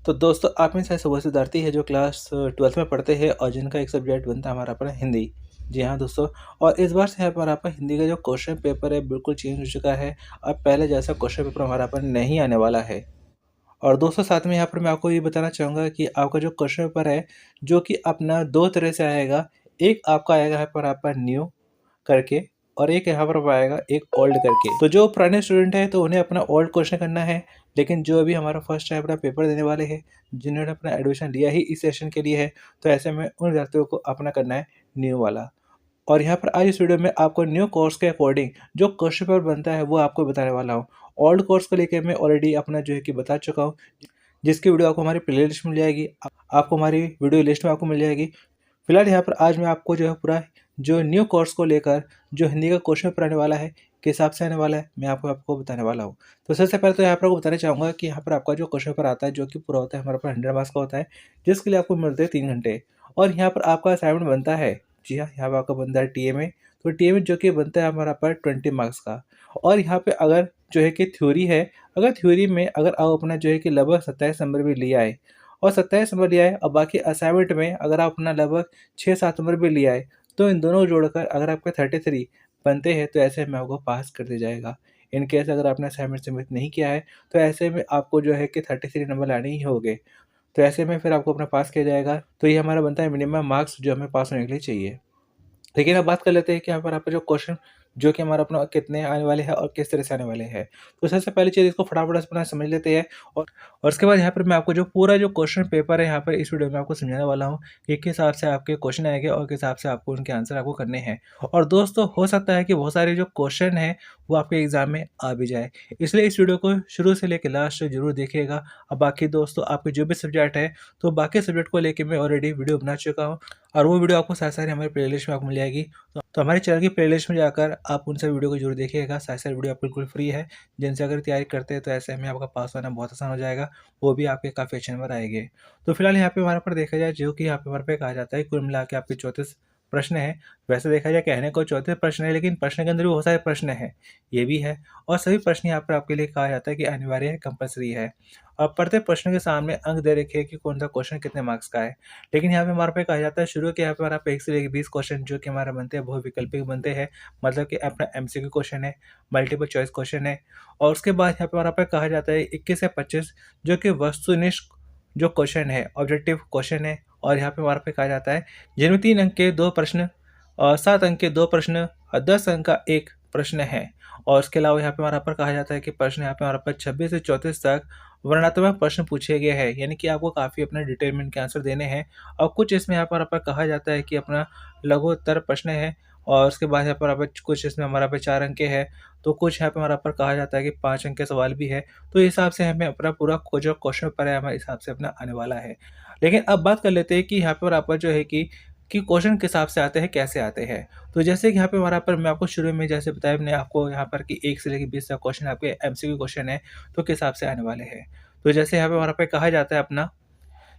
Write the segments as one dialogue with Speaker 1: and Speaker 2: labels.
Speaker 1: तो दोस्तों आप में से ऐसे वो विद्यार्थी है जो क्लास 12th में पढ़ते हैं और जिनका एक सब्जेक्ट बनता है हमारा अपना हिंदी। जी हाँ दोस्तों, और इस बार से यहाँ पर आपका हिंदी का जो क्वेश्चन पेपर है बिल्कुल चेंज हो चुका है। अब पहले जैसा क्वेश्चन पेपर हमारा पर नहीं आने वाला है। और दोस्तों साथ में यहाँ पर मैं आपको ये बताना चाहूँगा कि आपका जो क्वेश्चन पेपर है जो कि अपना 2 तरह से आएगा। एक आपका आएगा यहाँ पर आपका न्यू करके और एक यहाँ पर आएगा एक ओल्ड करके। तो जो पुराने स्टूडेंट हैं तो उन्हें अपना ओल्ड क्वेश्चन करना है, लेकिन जो अभी हमारा फर्स्ट टाइम अपना पेपर देने वाले हैं, जिन्होंने अपना एडमिशन लिया ही इस सेशन के लिए है, तो ऐसे में उन विद्यार्थियों को अपना करना है न्यू वाला। और यहाँ पर आज इस वीडियो में आपको न्यू कोर्स के अकॉर्डिंग जो क्वेश्चन पेपर बनता है वो आपको बताने वाला हूँ। ओल्ड कोर्स को लेकर मैं ऑलरेडी अपना जो है कि बता चुका हूँ, जिसकी वीडियो आपको हमारी प्ले लिस्ट में मिल जाएगी। आपको हमारी वीडियो लिस्ट में आपको मिल जाएगी। फिलहाल यहाँ पर आज मैं आपको जो है पूरा जो न्यू कोर्स को लेकर जो हिंदी का क्वेश्चन पेपर आने वाला है, किस हिसाब से आने वाला है, मैं आपको बताने वाला हूँ। तो सबसे पहले तो यहाँ पर आपको बताना चाहूँगा कि यहाँ पर आपका जो क्वेश्चन पेपर आता है जो कि पूरा होता है हमारे पास 100 मार्क्स का होता है, जिसके लिए आपको मिलते हैं 3 घंटे। और यहाँ पर आपका असाइनमेंट बनता है, जी हाँ, यहाँ पर आपका बनता है टीएमए। तो टीएमए जो कि बनता है हमारा पर 20 मार्क्स का। और यहाँ पे अगर जो है कि थ्योरी है, अगर थ्योरी में अगर आप अपना जो है कि लगभग 27 नंबर भी ले आए और 27 नंबर लिया है और बाकी असाइनमेंट में अगर आप अपना लगभग 6-7 नंबर भी लिया है, तो इन दोनों को जोड़कर अगर आपके 33 बनते हैं तो ऐसे में आपको पास कर दिया जाएगा। इन केस अगर आपने असाइनमेंट सबमिट नहीं किया है तो ऐसे में आपको जो है कि 33 नंबर लाने ही होंगे। तो ऐसे में फिर आपको अपना पास किया जाएगा। तो ये हमारा बनता है मिनिमम मार्क्स जो हमें पास होने के लिए चाहिए। लेकिन अब बात कर लेते हैं कि यहाँ पर आपका जो क्वेश्चन जो कि हमारा अपना कितने आने वाले हैं और किस तरह से आने वाले हैं। तो सबसे पहली चीज़ इसको फटाफट से अपना समझ लेते हैं और उसके बाद यहाँ पर मैं आपको जो पूरा जो क्वेश्चन पेपर है यहाँ पर इस वीडियो में आपको समझाने वाला हूँ कि किस हिसाब से आपके क्वेश्चन आएंगे और किस हिसाब से आपको उनके आंसर आपको करने हैं। और दोस्तों हो सकता है कि बहुत सारे जो क्वेश्चन है वो आपके एग्जाम में आ भी जाए, इसलिए इस वीडियो को शुरू से लेकर लास्ट तक जरूर देखिएगा। अब बाकी दोस्तों आपके जो भी सब्जेक्ट है तो बाकी सब्जेक्ट को लेकर मैं ऑलरेडी वीडियो बना चुका हूँ और वो वीडियो आपको साथ साथ हमारे प्लेलिस्ट में आपको मिल जाएगी। तो हमारे चैनल की प्लेलिस्ट में जाकर आप उन सब वीडियो को जरूर देखिएगा। साथ साथ वीडियो आप बिल्कुल फ्री है, जिनसे अगर तैयारी करते हैं तो ऐसे में आपका पास होना बहुत आसान हो जाएगा, वो भी आपके काफ़ी अच्छे नंबर आएंगे। तो फिलहाल यहाँ पे हमारे पर देखा जाए जो कि यहाँ पे हमारे पे कहा जाता है कुल मिला के आपके 34 प्रश्न है। वैसे देखा जाए कहने को 34 प्रश्न है, लेकिन प्रश्न के अंदर भी बहुत सारे प्रश्न हैं, ये भी है। और सभी प्रश्न यहाँ पर आपके लिए कहा जाता है कि अनिवार्य है, कंपलसरी है। अब प्रत्येक प्रश्न के सामने अंक दे रखे हैं कि कौन सा क्वेश्चन कितने मार्क्स का है। लेकिन यहाँ पे हमारे पे कहा जाता है शुरू के यहाँ पे हमारा 1 से लेकर 20 क्वेश्चन जो कि हमारा बनते हैं बहुविकल्पिक बनते हैं, मतलब कि अपना एमसीक्यू क्वेश्चन है, मल्टीपल चॉइस क्वेश्चन है। और उसके बाद यहाँ पे हमारा पे कहा जाता है 21 से 25 जो कि वस्तुनिष्ठ जो क्वेश्चन है, ऑब्जेक्टिव क्वेश्चन है। और यहाँ पे हमारा पे कहा जाता है जिनमें 3 अंक के 2 प्रश्न और 7 अंक के 2 प्रश्न और 10 अंक का 1 प्रश्न है। और उसके अलावा यहाँ पे हमारा पर कहा जाता है कि प्रश्न यहाँ पे हमारा पर 26 से 34 तक वर्णनात्मक प्रश्न पूछे गए हैं, यानी कि आपको काफ़ी अपने डिटेलमेंट के आंसर देने हैं। और कुछ इसमें यहाँ पर कहा जाता है कि अपना लघु उत्तर प्रश्न है। और उसके बाद यहाँ पर आप कुछ इसमें हमारा पे 4 अंक के है, तो कुछ यहाँ पे हमारा पर कहा जाता है कि 5 अंक के सवाल भी है। तो इस हिसाब से हमें अपना पूरा जो क्वेश्चन पेपर है हमारे हिसाब से अपना आने वाला है। लेकिन अब बात कर लेते हैं कि यहाँ पर आपका जो है कि क्वेश्चन किस हिसाब से आते हैं, कैसे आते हैं। तो जैसे कि यहाँ पे हमारा पर मैं आपको शुरू में जैसे बताया मैंने आपको यहाँ पर कि 1 से लेकर 20 तक क्वेश्चन आपके एमसीक्यू क्वेश्चन है, तो किस हिसाब से आने वाले हैं। तो जैसे यहाँ पे हमारा पे कहा जाता है अपना,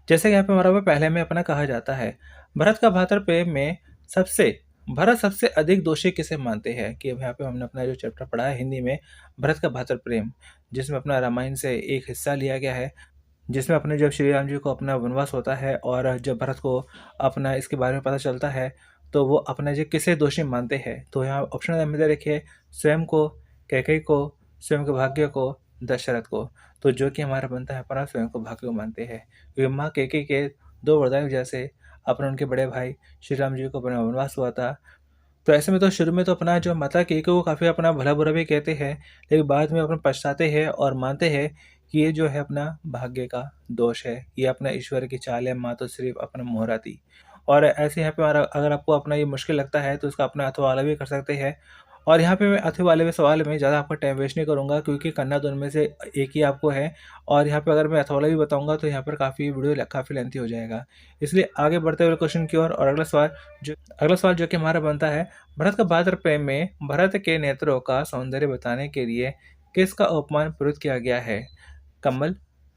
Speaker 1: जैसे यहाँ पे हमारा पे पहले में अपना कहा जाता है भरत का भातर प्रेम में सबसे भरत सबसे अधिक दोषी किसे मानते हैं। कि यहाँ पे हमने अपना जो चैप्टर पढ़ा है हिंदी में भरत का भातर प्रेम, जिसमें अपना रामायण से एक हिस्सा लिया गया है, जिसमें अपने जब श्री राम जी को अपना वनवास होता है और जब भरत को अपना इसके बारे में पता चलता है तो वो अपना जो किसे दोषी मानते हैं। तो यहाँ ऑप्शन में दे रखे स्वयं को, कैकेयी को, स्वयं के भाग्य को, दशरथ को। तो जो कि हमारा बनता है अपना स्वयं को भाग्य को मानते हैं, क्योंकि माँ कैकेयी के 2 वरदान जैसे अपने उनके बड़े भाई श्री राम जी को अपना वनवास हुआ था। तो ऐसे में तो शुरू में तो अपना जो माता कैकेयी को काफ़ी अपना भला बुरा भी कहते हैं, लेकिन बाद में अपना पछताते हैं और मानते हैं कि ये जो है अपना भाग्य का दोष है, ये अपना ईश्वर की चाल है, माँ तो सिर्फ अपना मोहरा थी। और ऐसे यहाँ पे हमारा अगर आपको अपना ये मुश्किल लगता है तो इसका अपना अथवा वाला भी कर सकते हैं। और यहाँ पे मैं अथवा वाले में सवाल में ज़्यादा आपका टाइम वेस्ट नहीं करूँगा, क्योंकि करना दोनों में से एक ही आपको है। और यहाँ पे अगर मैं अथवा वाला भी बताऊँगा तो यहाँ पर काफ़ी वीडियो काफ़ी लेंथी हो जाएगा, इसलिए आगे बढ़ते हुए क्वेश्चन की ओर। और अगला सवाल जो कि हमारा बनता है भरत का भातर प्रेम में भरत के नेत्रों का सौंदर्य बताने के लिए किसका उपमान प्रयुक्त किया गया है। कमल,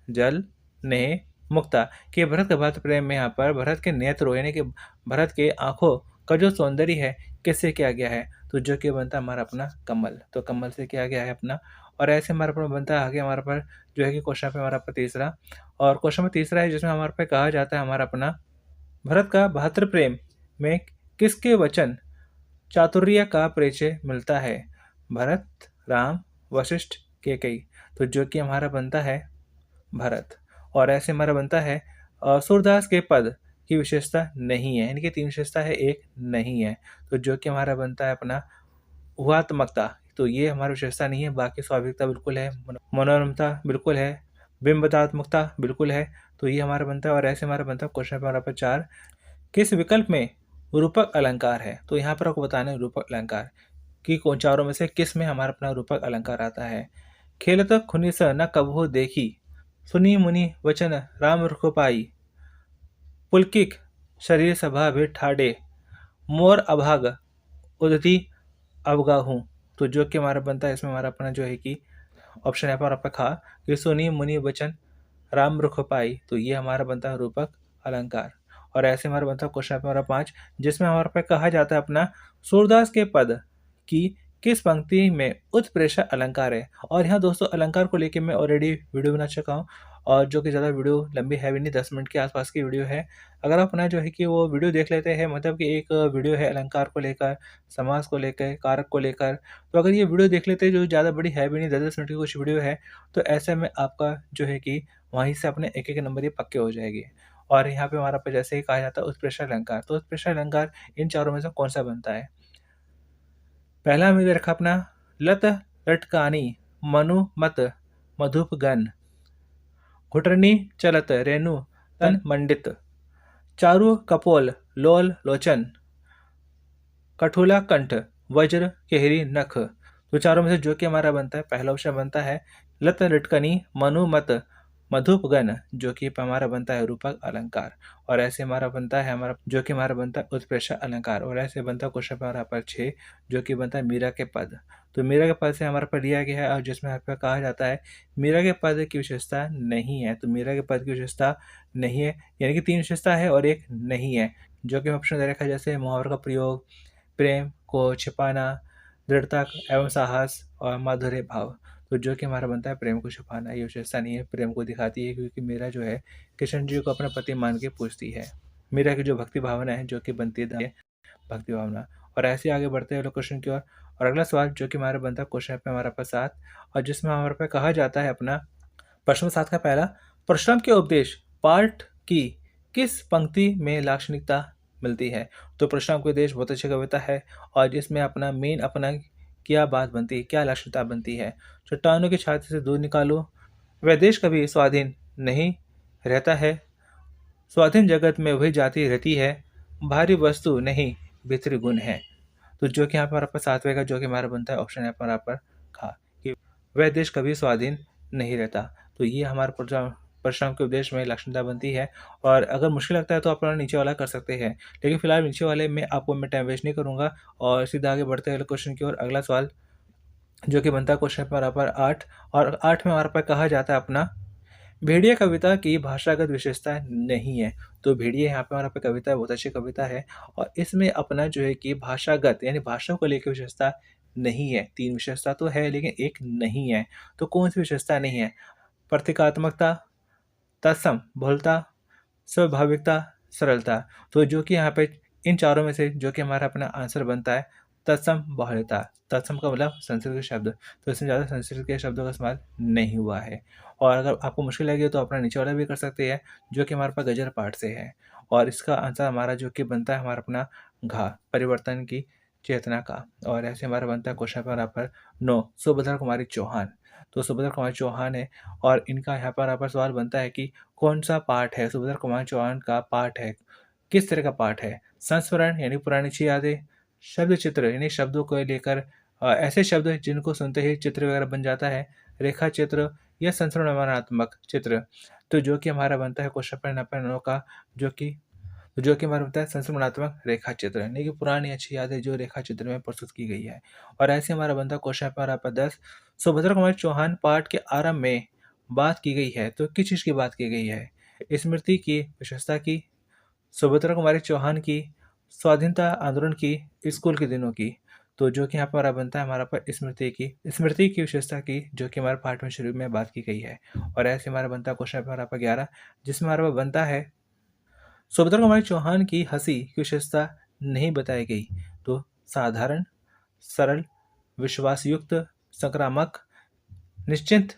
Speaker 1: जल, नेह, मुक्ता। कि भरत का भातर प्रेम में यहाँ पर भरत के नेत्रों यानी कि भरत के आंखों का जो सौंदर्य है किससे किया गया है। तो जो कि बनता है हमारा अपना कमल, तो कमल से किया गया है अपना। और ऐसे हमारे पास बनता है आगे हमारे पास जो है कि क्वेश्चन पे हमारा आपका तीसरा, और क्वेश्चन में तीसरा है जिसमें हमारे पे कहा जाता है हमारा अपना भरत का भातृ प्रेम में किसके वचन चातुर्य का परिचय मिलता है? भरत, राम, वशिष्ठ, केकई। तो जो कि हमारा बनता है भरत। और ऐसे हमारा बनता है सूरदास के पद की विशेषता नहीं है, इनकी तीन विशेषता है, एक नहीं है। तो जो कि हमारा बनता है अपना उहात्मकता, तो ये हमारी विशेषता नहीं है। बाकी स्वाभाविकता बिल्कुल है, मनोरमता बिल्कुल है, बिंबतात्मकता बिल्कुल है। तो ये हमारा बनता है। और ऐसे हमारा बनता है क्वेश्चन नंबर पर 4, किस विकल्प में रूपक अलंकार है? तो यहाँ पर आपको बताना है रूपक अलंकार कि कौन चारों में से किस में हमारा अपना रूपक अलंकार आता है। खेलत खुनी स न कबहु देखी, सुनी मुनि वचन राम रुख पाई, पुलकिक शरीर सभा भी ठाडे, मोर अभाग उदती अवगाहू। तो जो कि हमारा बनता है इसमें हमारा अपना जो है कि ऑप्शन यहाँ पर आपका खा कि सुनी मुनि वचन राम रुख पाई। तो ये हमारा बनता है रूपक अलंकार। और ऐसे हमारा बनता है क्वेश्चन हमारा 5, जिसमें हमारे पे कहा जाता है अपना सूरदास के पद की किस पंक्ति में उत्प्रेक्षा अलंकार है। और यहाँ दोस्तों अलंकार को लेके मैं ऑलरेडी वीडियो बना चुका हूँ, और जो कि ज़्यादा वीडियो लंबी है भी नहीं, 10 मिनट के आसपास की वीडियो है। अगर आप अपना जो है कि वो वीडियो देख लेते हैं, मतलब कि एक वीडियो है अलंकार को लेकर, समास को लेकर, कारक को लेकर, तो अगर ये वीडियो देख लेते हैं जो ज़्यादा बड़ी है भी नहीं, 10-10 मिनट की कुछ वीडियो है, तो ऐसे में आपका जो है कि वहीं से अपने एक-एक नंबर ये पक्के हो जाएंगे। और यहाँ पे हमारा पे जैसे ही कहा जाता है उत्प्रेक्षा अलंकार, तो उत्प्रेक्षा अलंकार इन चारों में से कौन सा बनता है? पहला हमने रखा अपना लत लटकानी मनु मत मधुप गन, घुटनी चलत रेणु तन मंडित, चारु कपोल लोल लोचन, कठोला कंठ वज्र केहरी नख। तो चारों में से जो कि हमारा बनता है, पहला ऑप्शन बनता है लत लटकनी मनु मत मधुप गण, जो कि हमारा बनता है रूपक अलंकार। और ऐसे हमारा बनता है हमारा जो कि हमारा बनता है उत्प्रेक्षा अलंकार। और ऐसे बनता है क्वेश्चन हमारा पर 6, जो कि बनता है मीरा के पद। तो मीरा के पद से हमारा पर लिया गया है, और जिसमें यहाँ पर कहा जाता है मीरा के पद की विशेषता नहीं है। तो मीरा के पद की विशेषता नहीं है, यानी कि 3 विशेषता है और एक नहीं है, जो कि ऑप्शन दे रखा है जैसे मुहावरे का प्रयोग, प्रेम को छिपाना, दृढ़ता एवं साहस और माधुर्य भाव। तो जो कि हमारा बनता है प्रेम को छुपाना, ये विशेषता नहीं है, प्रेम को दिखाती है, क्योंकि मीरा जो है कृष्ण जी को अपना पति मान के पूछती है। मीरा की जो भक्ति भावना है जो कि बनती है भक्ति भावना। और ऐसे आगे बढ़ते हैं लोग क्वेश्चन की ओर। और अगला सवाल जो कि हमारा बनता है क्वेश्चन पे हमारा पास 7, और जिसमें हमारे पे कहा जाता है अपना प्रश्न 7 का पहला, परशुराम के उपदेश पाठ की किस पंक्ति में लाक्षणिकता मिलती है? तो परशुराम के उपदेश बहुत अच्छी कविता है, और जिसमें अपना मेन अपना क्या बात बनती है, क्या लाक्षणिकता बनती है? चट्टानों की छाती से दूध निकालो, वह देश कभी स्वाधीन नहीं रहता है, स्वाधीन जगत में वही जाति रहती है, भारी वस्तु नहीं भीतरी गुण है। तो जो कि यहाँ पर आपका 7वें का जो कि हमारा बनता है ऑप्शन है पर आप पर खा कि वह देश कभी स्वाधीन नहीं रहता। तो ये हमारे परशुराम के उपदेश में लक्षणता बनती है। और अगर मुश्किल लगता है तो आप नीचे वाला कर सकते हैं, लेकिन फिलहाल नीचे वाले में आपको मैं टाइम वेस्ट नहीं करूंगा, और सीधा आगे बढ़ते हैं क्वेश्चन की ओर। अगला सवाल जो कि बनता है क्वेश्चन पर 8, और 8 में हमारे पास कहा जाता है अपना भेड़िया कविता की भाषागत विशेषता नहीं है। तो भेड़िया यहाँ पे हमारा पे कविता है, बहुत अच्छी कविता है, और इसमें अपना जो है कि भाषागत यानी भाषा को लेकर विशेषता नहीं है। 3 विशेषता तो है लेकिन एक नहीं है। तो कौन सी विशेषता नहीं है? प्रतीकात्मकता, तत्सम बहुलता, स्वाभाविकता, सरलता। तो जो कि यहाँ पे इन चारों में से जो कि हमारा अपना आंसर बनता है तत्सम बहुलता। तत्सम का मतलब संस्कृत के शब्द, तो इसमें ज़्यादा संस्कृत के शब्दों का इस्तेमाल नहीं हुआ है। और अगर आपको मुश्किल लगे तो अपना नीचे वाला भी कर सकते हैं, जो कि हमारे पास गजर पाठ से है। और इसका आंसर हमारा जो कि बनता है हमारा अपना घा, परिवर्तन की चेतना का। और ऐसे हमारा बनता है क्वेश्चन पर यहाँ पर 9, सुभद्रा कुमारी चौहान। तो सुभद्रा कुमारी चौहान है, और इनका यहाँ पर सवाल बनता है कि कौन सा पाठ है सुभद्रा कुमार चौहान का पाठ है, किस तरह का पाठ है? संस्मरण यानी पुरानी सी यादें, शब्द चित्र यानी शब्दों को लेकर ऐसे शब्द जिनको सुनते ही चित्र वगैरह बन जाता है, रेखा चित्र या संस्मरणात्मक चित्र। तो जो कि हमारा बनता है क्वेश्चन पर नंबर 9 का, जो कि हमारा बनता है संस्मरणात्मक रेखा चित्र, यानी कि पुरानी अच्छी यादें जो रेखा चित्र में प्रस्तुत की गई है। और ऐसे हमारा बनता है क्वेश्चन पर 10, सुभद्रा कुमार चौहान पाठ के आरंभ में बात की गई है, तो किस चीज़ की बात की गई है? स्मृति की, विशेषता की, सुभद्रा कुमारी चौहान की, स्वाधीनता आंदोलन की, स्कूल के दिनों की। तो जो कि यहाँ पर हमारा बनता है हमारा पर स्मृति की विशेषता की, जो कि हमारे पाठ में शुरू में बात की गई है। और ऐसे हमारा बनता है क्वेश्चन हमारा पर 11, जिसमें हमारा पर बनता है सुभद्रा कुमारी चौहान की हंसी की विशेषता नहीं बताई गई। तो साधारण, सरल, विश्वासयुक्त, संक्रामक, निश्चिंत,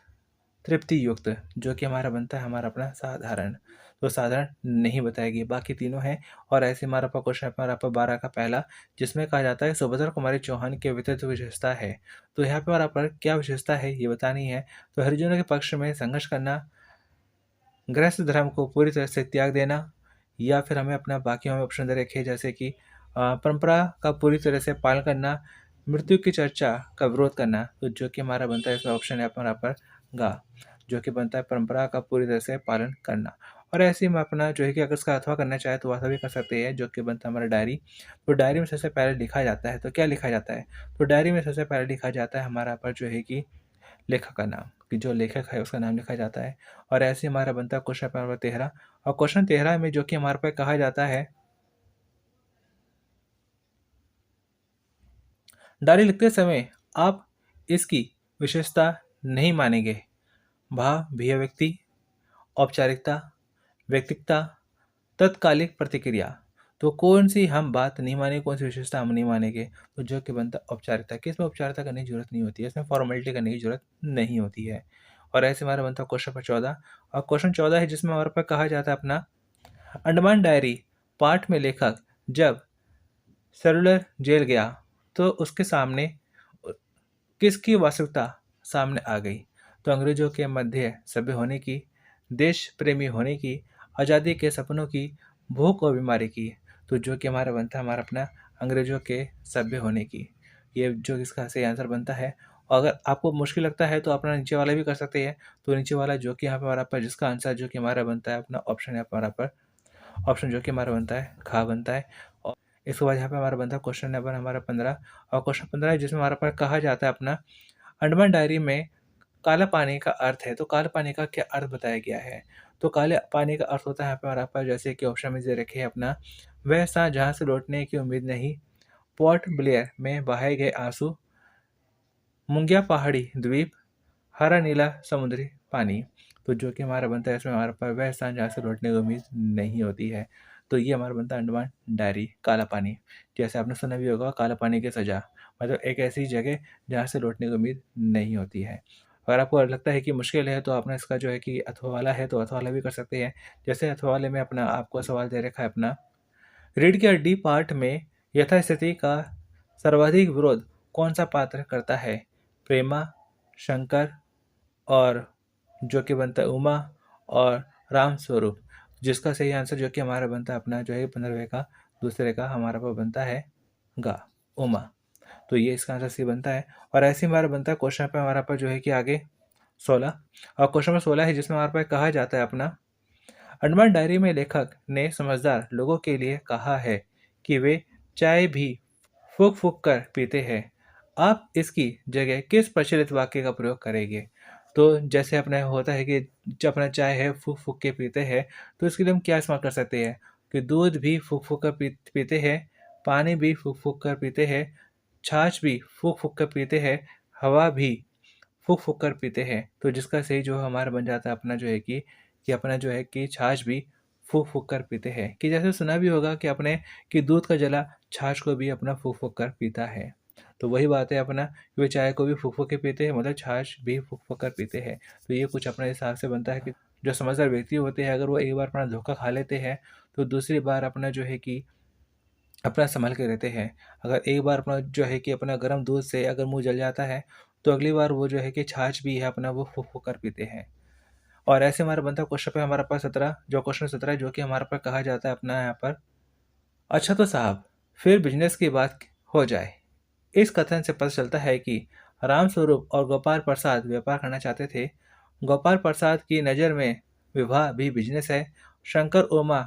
Speaker 1: तृप्ति युक्त, जो कि हमारा बनता है हमारा अपना साधारण। तो साधारण नहीं बताएगी, बाकी तीनों हैं। और ऐसे हमारा पर क्वेश्चन हमारा पर 12 का पहला, जिसमें कहा जाता है सुभद्रा कुमारी चौहान के व्यक्तित्व विशेषता है। तो यहाँ पे हमारा पर क्या विशेषता है ये बतानी है। तो हरिजनों के पक्ष में संघर्ष करना, गृहस्थ धर्म को पूरी तरह से त्याग देना, या फिर हमें अपना बाकी हमें ऑप्शन दे रखे जैसे कि परंपरा का पूरी तरह से पालन करना, मृत्यु की चर्चा का विरोध करना। तो जो कि हमारा बनता है इसमें ऑप्शन है हमारा पर गा, जो कि बनता है परंपरा का पूरी तरह से पालन करना। और ऐसे ही हम अपना जो है कि अगर इसका अथवा करना चाहे तो वह भी कर सकते हैं, जो कि बनता है हमारा डायरी। तो डायरी में सबसे पहले लिखा जाता है, तो क्या लिखा जाता है। तो डायरी में सबसे पहले लिखा जाता है हमारा पर जो है कि लेखक का नाम, कि जो लेखक है उसका नाम लिखा जाता है। और ऐसे हमारा बनता है क्वेश्चन नंबर 13। और क्वेश्चन 13 में जो कि हमारे पे कहा जाता है, डायरी लिखते समय आप इसकी विशेषता नहीं मानेंगे। अभिव्यक्ति, औपचारिकता, व्यक्तिकता, तत्कालिक प्रतिक्रिया। तो कौन सी हम बात नहीं मानेंगे, कौन सी विशेषता हम नहीं मानेंगे। तो जो कि बनता है औपचारिकता, कि इसमें औपचारिकता करने की जरूरत नहीं होती है, इसमें फॉर्मेलिटी करने की जरूरत नहीं होती है। और ऐसे हमारा बनता है क्वेश्चन पर 14। और क्वेश्चन 14 है जिसमें हमारे पर कहा जाता है अपना अंडमान डायरी पाठ में लेखक जब सेलुलर जेल गया तो उसके सामने किसकी वास्तविकता सामने आ गई। तो अंग्रेजों के मध्य सभ्य होने की, देश प्रेमी होने की, आज़ादी के सपनों की, भूख और बीमारी की। तो जो कि हमारा बनता है हमारा अपना अंग्रेजों के सभ्य होने की, ये जो इसका सही आंसर बनता है। और अगर आपको मुश्किल लगता है तो अपना नीचे वाला भी कर सकते हैं। तो नीचे वाला जो कि यहाँ पे हमारा पर जिसका आंसर जो कि हमारा बनता है अपना ऑप्शन है हमारा पर ऑप्शन, जो कि हमारा बनता है खा बनता है। और इसके बाद यहाँ पे हमारा बनता है क्वेश्चन नंबर हमारा 15। और क्वेश्चन 15 है जिसमें हमारा पर कहा जाता है अपना अंडमान डायरी में काला पानी का अर्थ है। तो काले पानी का क्या अर्थ बताया गया है। तो काले पानी का अर्थ होता है यहाँ पे हमारा पर जैसे कि ऑप्शन में दे रखे हैं अपना वह स्थान जहाँ से लौटने की उम्मीद नहीं, पोर्ट ब्लेयर में बहाए गए आंसू, मुंगिया पहाड़ी द्वीप, हरा नीला समुद्री पानी। तो जो कि हमारा बनता है इसमें हमारे पास वह स्थान जहाँ से लौटने की उम्मीद नहीं होती है। तो ये हमारा बनता है अंडमान डायरी काला पानी। जैसे आपने सुना भी होगा काला पानी की सज़ा, मतलब एक ऐसी जगह जहाँ से लौटने की उम्मीद नहीं होती है। अगर आपको लगता है कि मुश्किल है तो आपने इसका जो है कि अथवा वाला है तो अथवा वाला भी कर सकते हैं। जैसे अथवा वाले में अपना आपको सवाल दे रखा है अपना रीढ़ की हड्डी पाठ में यथास्थिति का सर्वाधिक विरोध कौन सा पात्र करता है। प्रेमा, शंकर, और जो कि बनता है उमा, और राम स्वरूप। जिसका सही आंसर जो कि हमारा बनता है अपना जो है 15वें का दूसरे का हमारा पर बनता है गा, उमा। तो ये इसका आंसर सी बनता है। और ऐसे हमारा बनता है क्वेश्चन पे हमारा पर जो है कि आगे 16। और क्वेश्चन नंबर 16 है जिसमें हमारे पास कहा जाता है अपना अंडमान डायरी में लेखक ने समझदार लोगों के लिए कहा है कि वे चाय भी फूक फूक कर पीते हैं। आप इसकी जगह किस प्रचलित वाक्य का प्रयोग करेंगे। तो जैसे अपने होता है कि जो अपना चाय है फूक फूक के पीते हैं, तो इसके लिए हम क्या इस्तेमाल कर सकते हैं कि दूध भी फूक फूक कर पीते हैं, पानी भी फूक फूक कर पीते हैं, छाछ भी फूक फूक कर पीते हैं, हवा भी फूक फूक कर पीते हैं। तो जिसका सही जो हमारा बन जाता है अपना जो है कि अपना जो है कि छाछ भी फूक फूक कर पीते हैं। कि जैसे सुना भी होगा कि अपने कि दूध का जला छाछ को भी अपना फूक फूक कर पीता है। तो वही बात है अपना कि वे चाय को भी फूक फूक के पीते हैं, मतलब छाछ भी फूक फूक कर पीते हैं। तो ये कुछ अपने हिसाब से बनता है कि जो समझदार व्यक्ति होते हैं अगर वो एक बार अपना धोखा खा लेते हैं तो दूसरी बार अपना जो है कि अपना संभल के रहते हैं। अगर एक बार अपना जो है कि अपना गर्म दूध से अगर मुंह जल जाता है तो अगली बार वो जो है कि छाछ भी है अपना वो फूक फूक कर पीते हैं। और ऐसे हमारा बनता है क्वेश्चन पे हमारे पास 17, जो क्वेश्चन 17 जो कि हमारे पास कहा जाता है अपना यहाँ पर अच्छा तो साहब फिर बिजनेस की बात हो जाए। इस कथन से पता चलता है कि रामस्वरूप और गोपाल प्रसाद व्यापार करना चाहते थे। गोपाल प्रसाद की नज़र में विवाह भी बिजनेस है। शंकर उमा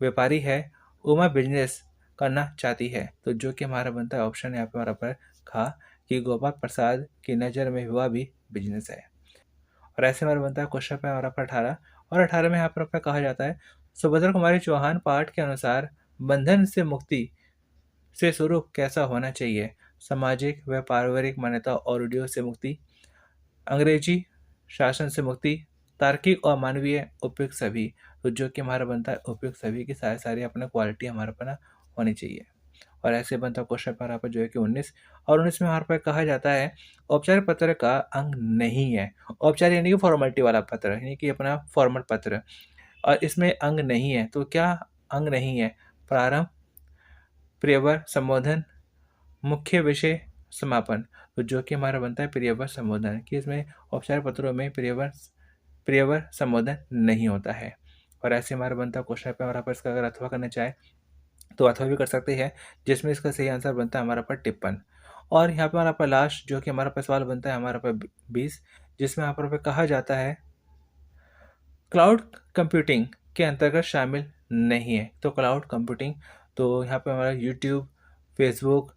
Speaker 1: व्यापारी है, उमा बिजनेस करना चाहती है। तो जो कि हमारा बनता है ऑप्शन यहाँ पे हमारा पर खा, कि गोपाल प्रसाद की नज़र में विवाह भी बिजनेस है। और ऐसे हमारा बनता है क्वेश्चन पे हमारा पर 18। और 18 में यहाँ पर कहा जाता है सुभद्रा कुमारी चौहान पाठ के अनुसार बंधन से मुक्ति से स्वरूप कैसा होना चाहिए। सामाजिक व पारिवारिक मान्यता और रूढ़ियों से मुक्ति, अंग्रेजी शासन से मुक्ति, तार्किक और मानवीय उपयुक्त सभी। तो जो कि हमारा बनता है उपयुक्त सभी की सारी सारी अपना क्वालिटी हमारे पास होनी चाहिए। और ऐसे बनता क्वेश्चन पर आप जो है कि 19 और 19 में हमारे पास कहा जाता है औपचारिक पत्र का अंग नहीं है। औपचारिक यानी कि फॉर्मेलिटी वाला पत्र यानी कि अपना फॉर्मल पत्र, और इसमें अंग नहीं है। तो क्या अंग नहीं है? प्रारंभ, प्रियवर, संबोधन, मुख्य विषय, समापन। तो जो कि हमारा बनता है प्रियवर संबोधन, कि इसमें औपचारिक पत्रों में प्रियवर संबोधन नहीं होता है। और ऐसे हमारा बनता है क्वेश्चन पे हमारा पर इसका अगर अथवा करना चाहे तो अथवा भी कर सकते हैं, जिसमें इसका सही आंसर बनता है हमारा पर टिप्पण। और यहाँ पे हमारा पर लास्ट जो कि हमारा पर सवाल बनता है हमारा पर 20, जिसमें यहाँ पर कहा जाता है क्लाउड कंप्यूटिंग के अंतर्गत शामिल नहीं है। तो क्लाउड कंप्यूटिंग, तो यहाँ पे हमारा YouTube, Facebook,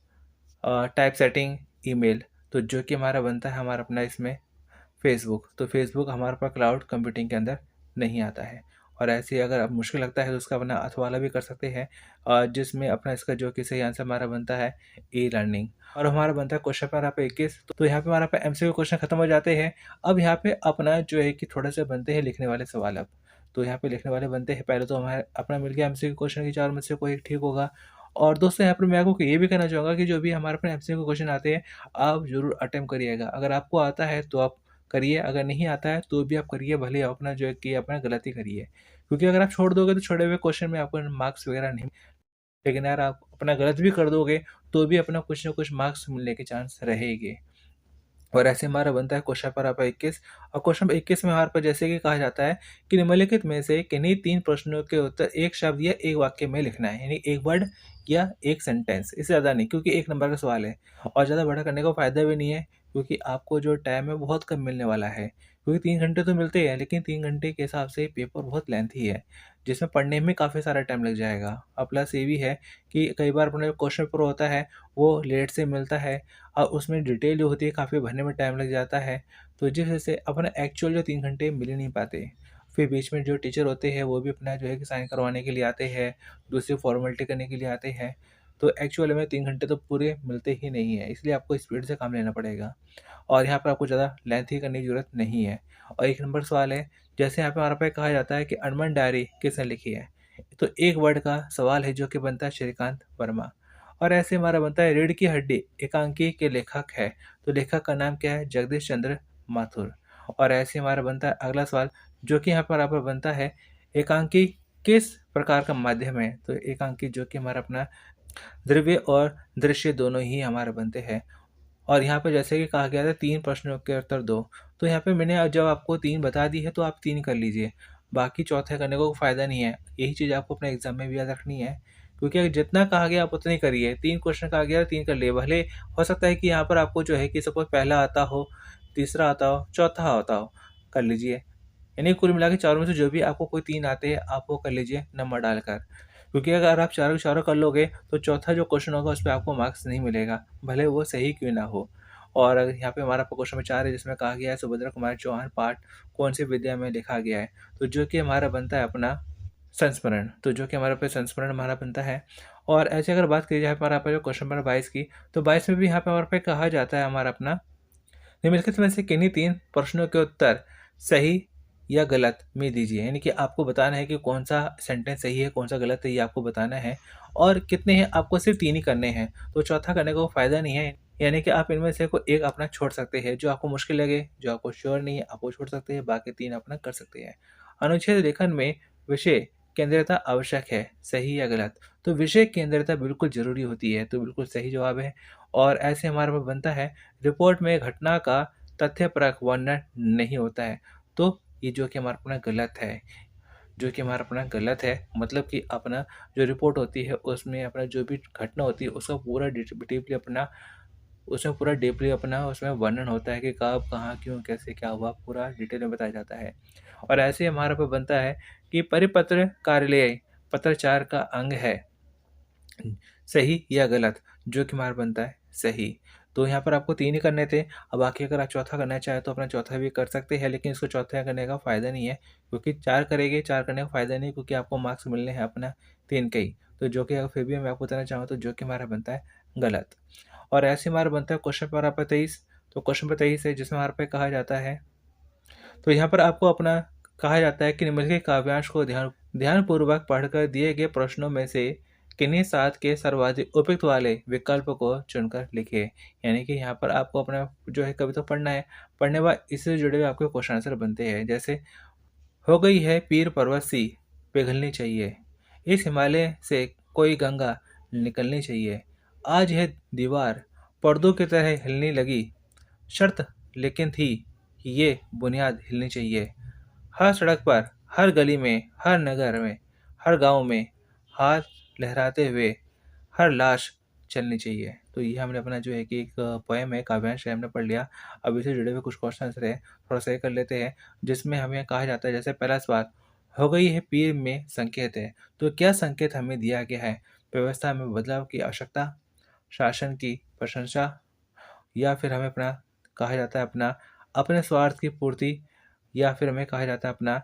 Speaker 1: type setting, email. तो जो कि हमारा बनता है हमारा अपना इसमें फेसबुक। तो फेसबुक हमारे पास क्लाउड कंप्यूटिंग के अंदर नहीं आता है। और ऐसे ही अगर अब मुश्किल लगता है तो उसका अपना अथवाला भी कर सकते हैं, जिसमें अपना इसका जो कि सही आंसर हमारा बनता है ई लर्निंग। और हमारा बनता है क्वेश्चन पर आप 21। तो यहाँ पे हमारा पे एमसीक्यू क्वेश्चन खत्म हो जाते हैं। अब यहाँ पे अपना जो है कि थोड़ा सा बनते हैं लिखने वाले सवाल। अब तो यहाँ पे लिखने वाले बनते हैं, पहले तो हमारे अपना मिल गया एमसीक्यू क्वेश्चन की 4 में से कोई एक ठीक होगा। और दोस्तों यहाँ पर मैं आपको ये भी कहना चाहूँगा कि जो भी हमारे अपने एमसीक्यू क्वेश्चन आते हैं आप ज़रूर अटेम्प्ट करिएगा। अगर आपको आता है तो आप करिए, अगर नहीं आता है तो भी आप करिए, भले आप अपना जो है कि अपना गलती करिए। क्योंकि अगर आप छोड़ दोगे तो छोड़े हुए क्वेश्चन में आपको मार्क्स वगैरह नहीं, लेकिन यार आप अपना गलत भी कर दोगे तो भी अपना कुछ ना कुछ मार्क्स मिलने के चांस रहेंगे। और ऐसे हमारा बनता है क्वेश्चन पर आपका 21। और क्वेश्चन नंबर 21 में हमारे पास जैसे कि कहा जाता है कि निम्नलिखित में से किन्हीं 3 प्रश्नों के उत्तर एक शब्द या एक वाक्य में लिखना है, यानी एक वर्ड या एक सेंटेंस, इससे ज़्यादा नहीं, क्योंकि 1 नंबर का सवाल है। और ज़्यादा बड़ा करने का फ़ायदा भी नहीं है, क्योंकि आपको जो टाइम है बहुत कम मिलने वाला है। क्योंकि 3 घंटे तो मिलते हैं, लेकिन 3 घंटे के हिसाब से पेपर बहुत लेंथी है, जिसमें पढ़ने में काफ़ी सारा टाइम लग जाएगा। और प्लस ये भी है कि कई बार अपना जो क्वेश्चन पेपर होता है वो लेट से मिलता है, और उसमें डिटेल जो होती है काफ़ी भरने में टाइम लग जाता है। तो जिस वजह से अपना एक्चुअल जो 3 घंटे मिल ही नहीं पाते। फिर बीच में जो टीचर होते हैं वो भी अपना जो है कि साइन करवाने के लिए आते हैं, दूसरी फॉर्मेलिटी करने के लिए आते हैं। तो एक्चुअल में 3 घंटे तो पूरे मिलते ही नहीं है, इसलिए आपको स्पीड से काम लेना पड़ेगा। और यहाँ पर आपको ज़्यादा लेंथी करने की ज़रूरत नहीं है। और 1 नंबर सवाल है, जैसे यहाँ पे हमारे पे कहा जाता है कि अनमन डायरी किसने लिखी है? तो एक वर्ड का सवाल है जो कि बनता है श्रीकांत वर्मा। और ऐसे हमारा बनता है रीढ़ की हड्डी एकांकी के लेखक है, तो लेखक का नाम क्या है? जगदीश चंद्र माथुर। और ऐसे हमारा बनता है अगला सवाल, जो कि यहाँ पर आप बनता है एकांकी किस प्रकार का माध्यम है? तो एकांकी जो कि हमारा अपना द्रव्य और दृश्य दोनों ही हमारे बनते हैं। और यहाँ पे जैसे कि कहा गया था 3 प्रश्नों के उत्तर दो, तो यहाँ पे मैंने जब आपको 3 बता दी है तो आप 3 कर लीजिए, बाकी चौथे करने को फ़ायदा नहीं है। यही चीज़ आपको अपने एग्ज़ाम में भी याद रखनी है, क्योंकि अगर जितना कहा गया आप उतना ही करिए। 3 क्वेश्चन कहा गया 3 कर लिए, भले हो सकता है कि यहाँ पर आपको जो है कि सपोज़ पहला आता हो, तीसरा आता हो, चौथा आता हो, कर लीजिए। यानी कुल मिला के चारों में से जो भी आपको कोई 3 आते हैं आप वो कर लीजिए नंबर डालकर। क्योंकि अगर आप चारों के चारों कर लोगे तो चौथा जो क्वेश्चन होगा उस पे आपको मार्क्स नहीं मिलेगा, भले वो सही क्यों ना हो। और अगर यहाँ पे हमारा क्वेश्चन नंबर 4 है, जिसमें कहा गया है सुभद्रा कुमारी चौहान पाठ कौन सी विद्या में लिखा गया है? तो जो कि हमारा बनता है अपना संस्मरण। तो जो कि हमारा पे संस्मरण हमारा बनता है। और ऐसे अगर बात की जाए हमारा पे जो क्वेश्चन नंबर 22 की, तो 22 में भी यहाँ पे हमारे पे कहा जाता है हमारा अपना निम्नलिखित में से किन्हीं 3 प्रश्नों के उत्तर सही या गलत में दीजिए। यानी कि आपको बताना है कि कौन-सा सेंटेंस सही है, कौन-सा गलत है, ये आपको बताना है। और कितने हैं, आपको सिर्फ़ 3 ही करने हैं, तो चौथा करने का कोई फ़ायदा नहीं है। यानी कि आप इनमें से कोई एक अपना छोड़ सकते हैं, जो आपको मुश्किल लगे, जो आपको श्योर नहीं है, आप वो छोड़ सकते हैं, बाकी 3 अपना कर सकते हैं। अनुच्छेद लेखन में विषय केंद्रीयता आवश्यक है, सही या गलत? तो विषय केंद्रीयता बिल्कुल ज़रूरी होती है, तो बिल्कुल सही जवाब है। और ऐसे हमारे पास बनता है रिपोर्ट में घटना का तथ्यपरक वर्णन नहीं होता है, तो ये जो कि हमारा अपना गलत है, जो कि हमारा अपना गलत है। मतलब कि अपना जो रिपोर्ट होती है उसमें अपना जो भी घटना होती है उसका पूरा डीपली अपना उसमें पूरा डीपली अपना उसमें वर्णन होता है कि कब, कहाँ, क्यों, कैसे, क्या हुआ, पूरा डिटेल में बताया जाता है। और ऐसे ही हमारा पे बनता है कि परिपत्र कार्यालय पत्राचार का अंग है, सही या गलत? जो कि हमारा बनता है सही। तो यहाँ पर आपको 3 ही करने थे। अब बाकी अगर आप चौथा करना चाहें तो अपना चौथा भी कर सकते हैं, लेकिन इसको चौथा करने का फ़ायदा नहीं है, क्योंकि 4 करेंगे, 4 करने का फ़ायदा नहीं, क्योंकि आपको मार्क्स मिलने हैं अपना 3 के ही। तो जो कि अगर फिर भी मैं आपको बताना चाहूँ तो जो कि हमारा बनता है गलत। और ऐसे हमारा बनता है क्वेश्चन पेपर आपका 23। तो क्वेश्चन पेपर 23 है जिसमें हमारे पे कहा जाता है, तो यहाँ पर आपको अपना कहा जाता है कि निम्नलिखित काव्यांश को ध्यानपूर्वक पढ़कर दिए गए प्रश्नों में से किन्हीं सात के सर्वाधिक उपयुक्त वाले विकल्प को चुनकर लिखिए। यानी कि यहाँ पर आपको अपना जो है कविता पढ़ना है, पढ़ने के बाद इससे जुड़े हुए आपके क्वेश्चन आंसर बनते हैं। जैसे, हो गई है पीर पर्वत सी पिघलनी चाहिए, इस हिमालय से कोई गंगा निकलनी चाहिए, आज है दीवार पर्दों की तरह हिलने लगी, शर्त लेकिन थी कि ये बुनियाद हिलनी चाहिए, हर सड़क पर, हर गली में, हर नगर में, हर गांव में हाथ लहराते हुए हर लाश चलनी चाहिए। तो ये हमने अपना जो है कि एक पोएम है, काव्यांश है, हमने पढ़ लिया। अब इससे जुड़े हुए कुछ क्वेश्चन आंसर है, थोड़ा सा ये कर लेते हैं, जिसमें हमें कहा जाता है, जैसे पहला सवाल, हो गई है पीर में संकेत है, तो क्या संकेत हमें दिया गया है? व्यवस्था में बदलाव की आवश्यकता, शासन की प्रशंसा, या फिर हमें अपना कहा जाता है अपना अपने स्वार्थ की पूर्ति, या फिर हमें कहा जाता है अपना